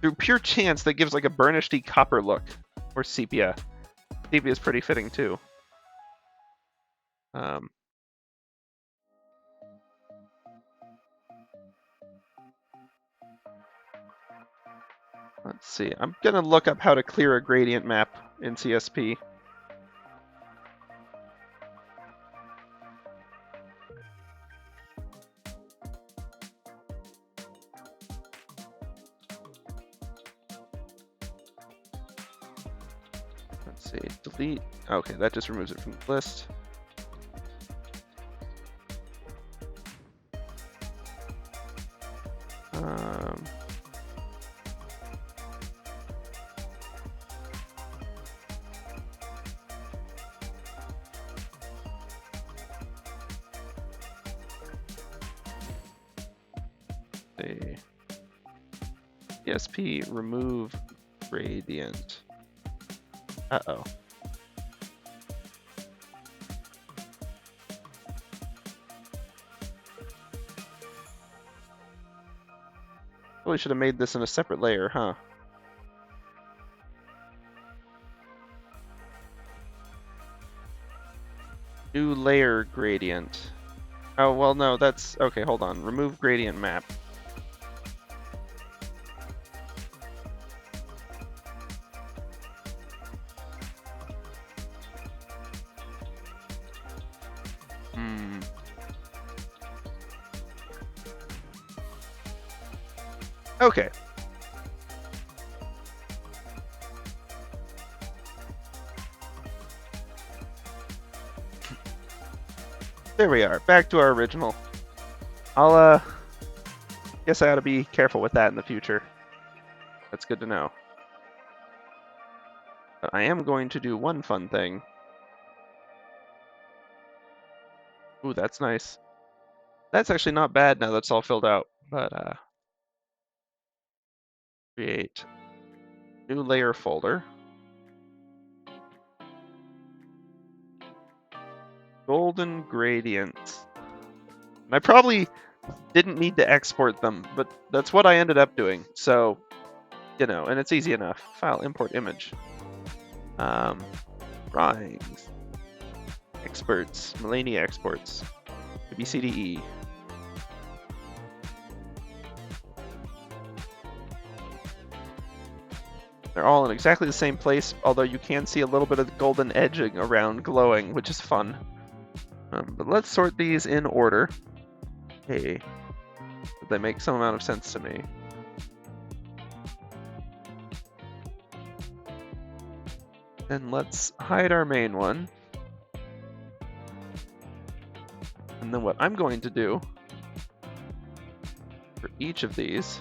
Through pure chance, that gives like a burnished copper look. Or sepia. Sepia is pretty fitting too. Let's see. I'm going to look up how to clear a gradient map in CSP. Let's see. Delete. Okay, that just removes it from the list. CSP remove gradient. Uh-oh. Probably should have made this in a separate layer, huh? New layer gradient. Oh, well, no, that's... Okay, hold on. Remove gradient map. Okay. There we are, back to our original. I'll, guess I ought to be careful with that in the future. That's good to know. But I am going to do one fun thing. Ooh, that's nice. That's actually not bad now that's all filled out, but, create new layer folder. Golden gradients. And I probably didn't need to export them, but that's what I ended up doing. So, you know, and it's easy enough. File, import image. Drawings. Experts. Malenia exports. ABCDE. They're all in exactly the same place, although you can see a little bit of the golden edging around glowing, which is fun. But let's sort these in order. Hey, they make some amount of sense to me. Then let's hide our main one. And then what I'm going to do for each of these,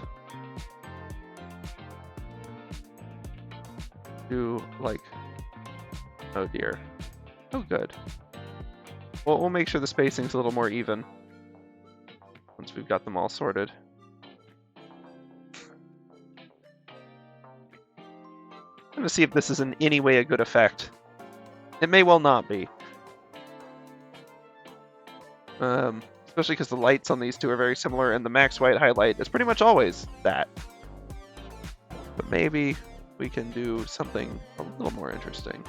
do like, oh dear. Oh good. Well, we'll make sure the spacing's a little more even once we've got them all sorted. I'm going to see if this is in any way a good effect. It may well not be. Especially because the lights on these two are very similar, and the max white highlight is pretty much always that. But maybe we can do something a little more interesting.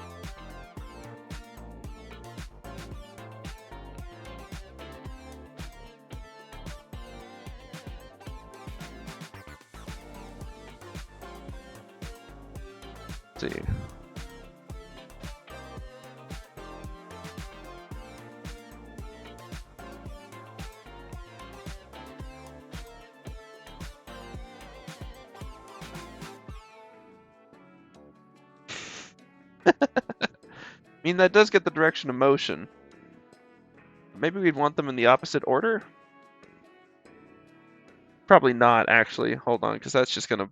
Let's see. I mean, that does get the direction of motion. Maybe we'd want them in the opposite order? Probably not, actually. Hold on, because that's just going to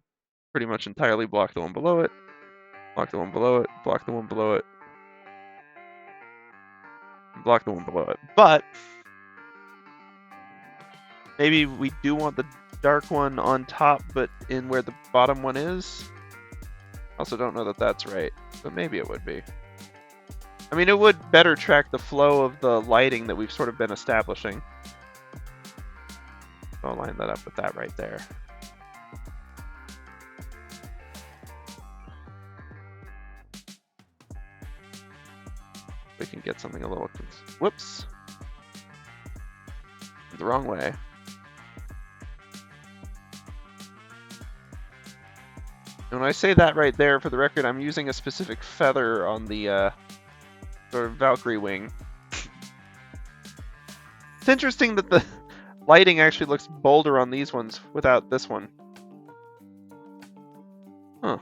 pretty much entirely block the one below it. Block the one below it. Block the one below it. Block the one below it. But maybe we do want the dark one on top, but in where the bottom one is. Also don't know that that's right, but maybe it would be. I mean, it would better track the flow of the lighting that we've sort of been establishing. I'll line that up with that right there. We can get something a little... Whoops. The wrong way. And when I say that right there, for the record, I'm using a specific feather on the sort of Valkyrie wing. It's interesting that the lighting actually looks bolder on these ones without this one. Huh.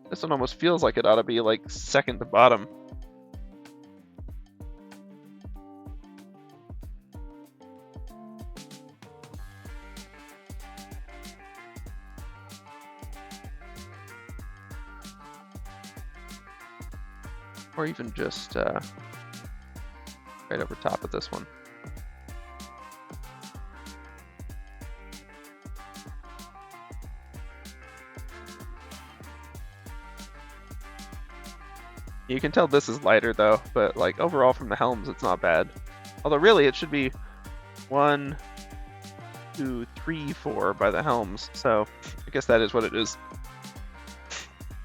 This one almost feels like it ought to be like second to bottom. Or even just right over top of this one. You can tell this is lighter though, but like overall from the helms it's not bad. Although really it should be 1, 2, 3, 4 by the helms, so I guess that is what it is.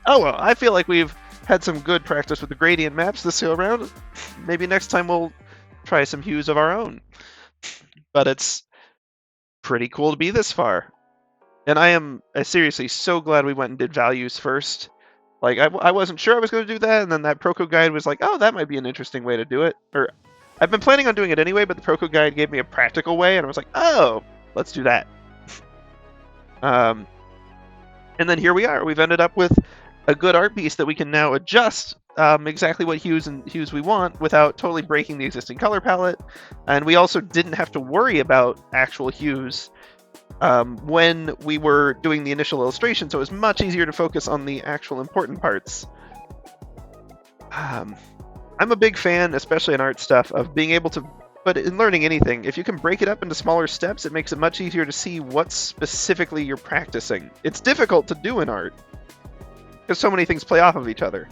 Oh well, I feel like we've had some good practice with the gradient maps this go around. Maybe next time we'll try some hues of our own. But it's pretty cool to be this far. And I am seriously so glad we went and did values first. Like, I wasn't sure I was going to do that, and then that Proco guide was like, oh, that might be an interesting way to do it. Or, I've been planning on doing it anyway, but the Proco guide gave me a practical way, and I was like, oh, let's do that. And then here we are. We've ended up with a good art piece that we can now adjust exactly what hues we want without totally breaking the existing color palette. And we also didn't have to worry about actual hues when we were doing the initial illustration, so it was much easier to focus on the actual important parts. I'm a big fan, especially in art stuff, of being able to, but in learning anything, if you can break it up into smaller steps, it makes it much easier to see what specifically you're practicing. It's difficult to do in art, because so many things play off of each other.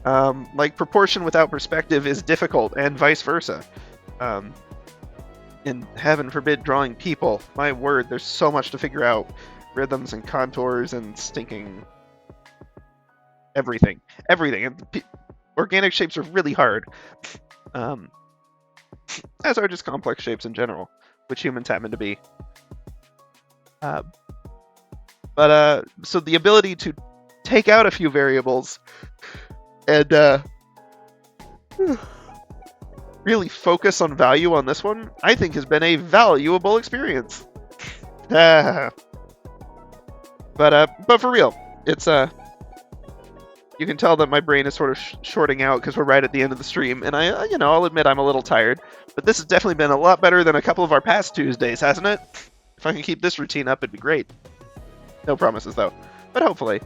Like proportion without perspective is difficult, and vice versa. And heaven forbid drawing people. My word, there's so much to figure out. Rhythms and contours and stinking everything. Everything. And organic shapes are really hard. As are just complex shapes in general, which humans happen to be. So the ability to take out a few variables and really focus on value on this one, I think has been a valuable experience. But for real, it's you can tell that my brain is sort of shorting out because we're right at the end of the stream, and I'll admit I'm a little tired, but this has definitely been a lot better than a couple of our past Tuesdays, hasn't it? If I can keep this routine up, it'd be great. No promises though, but hopefully.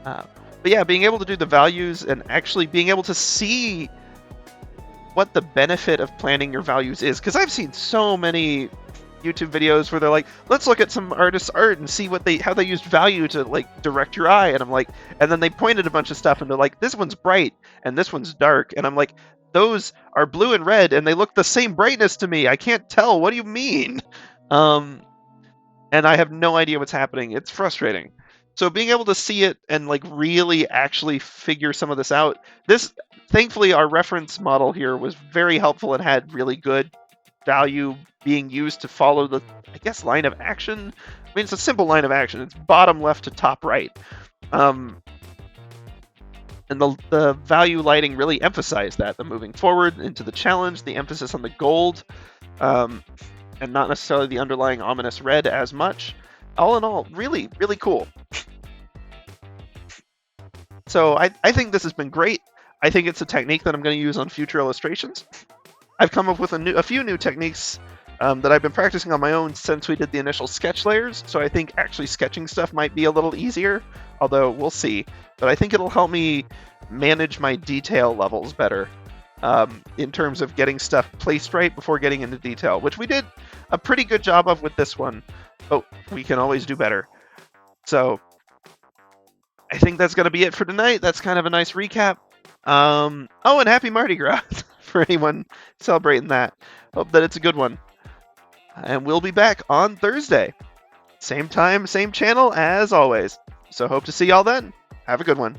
But yeah, being able to do the values and actually being able to see what the benefit of planning your values is, because I've seen so many YouTube videos where they're like, let's look at some artists' art and see how they used value to like direct your eye, and I'm like, and then they pointed a bunch of stuff and they're like, this one's bright and this one's dark, and I'm like, those are blue and red and they look the same brightness to me. I can't tell. What do you mean? And I have no idea what's happening. It's frustrating. So being able to see it and like really actually figure some of this out, thankfully our reference model here was very helpful and had really good value being used to follow the, I guess, line of action. I mean, it's a simple line of action. It's bottom left to top right. And the value lighting really emphasized that, the moving forward into the challenge, the emphasis on the gold, and not necessarily the underlying ominous red as much. All in all, really, really cool. So I think this has been great. I think it's a technique that I'm going to use on future illustrations. I've come up with a few new techniques that I've been practicing on my own since we did the initial sketch layers, so I think actually sketching stuff might be a little easier, although we'll see. But I think it'll help me manage my detail levels better. in terms of getting stuff placed right before getting into detail, which we did a pretty good job of with this one, but we can always do better. So I think that's going to be it for tonight. That's kind of a nice recap. Oh, and happy Mardi Gras for anyone celebrating that. Hope that it's a good one. And we'll be back on Thursday. Same time, same channel as always. So hope to see y'all then. Have a good one.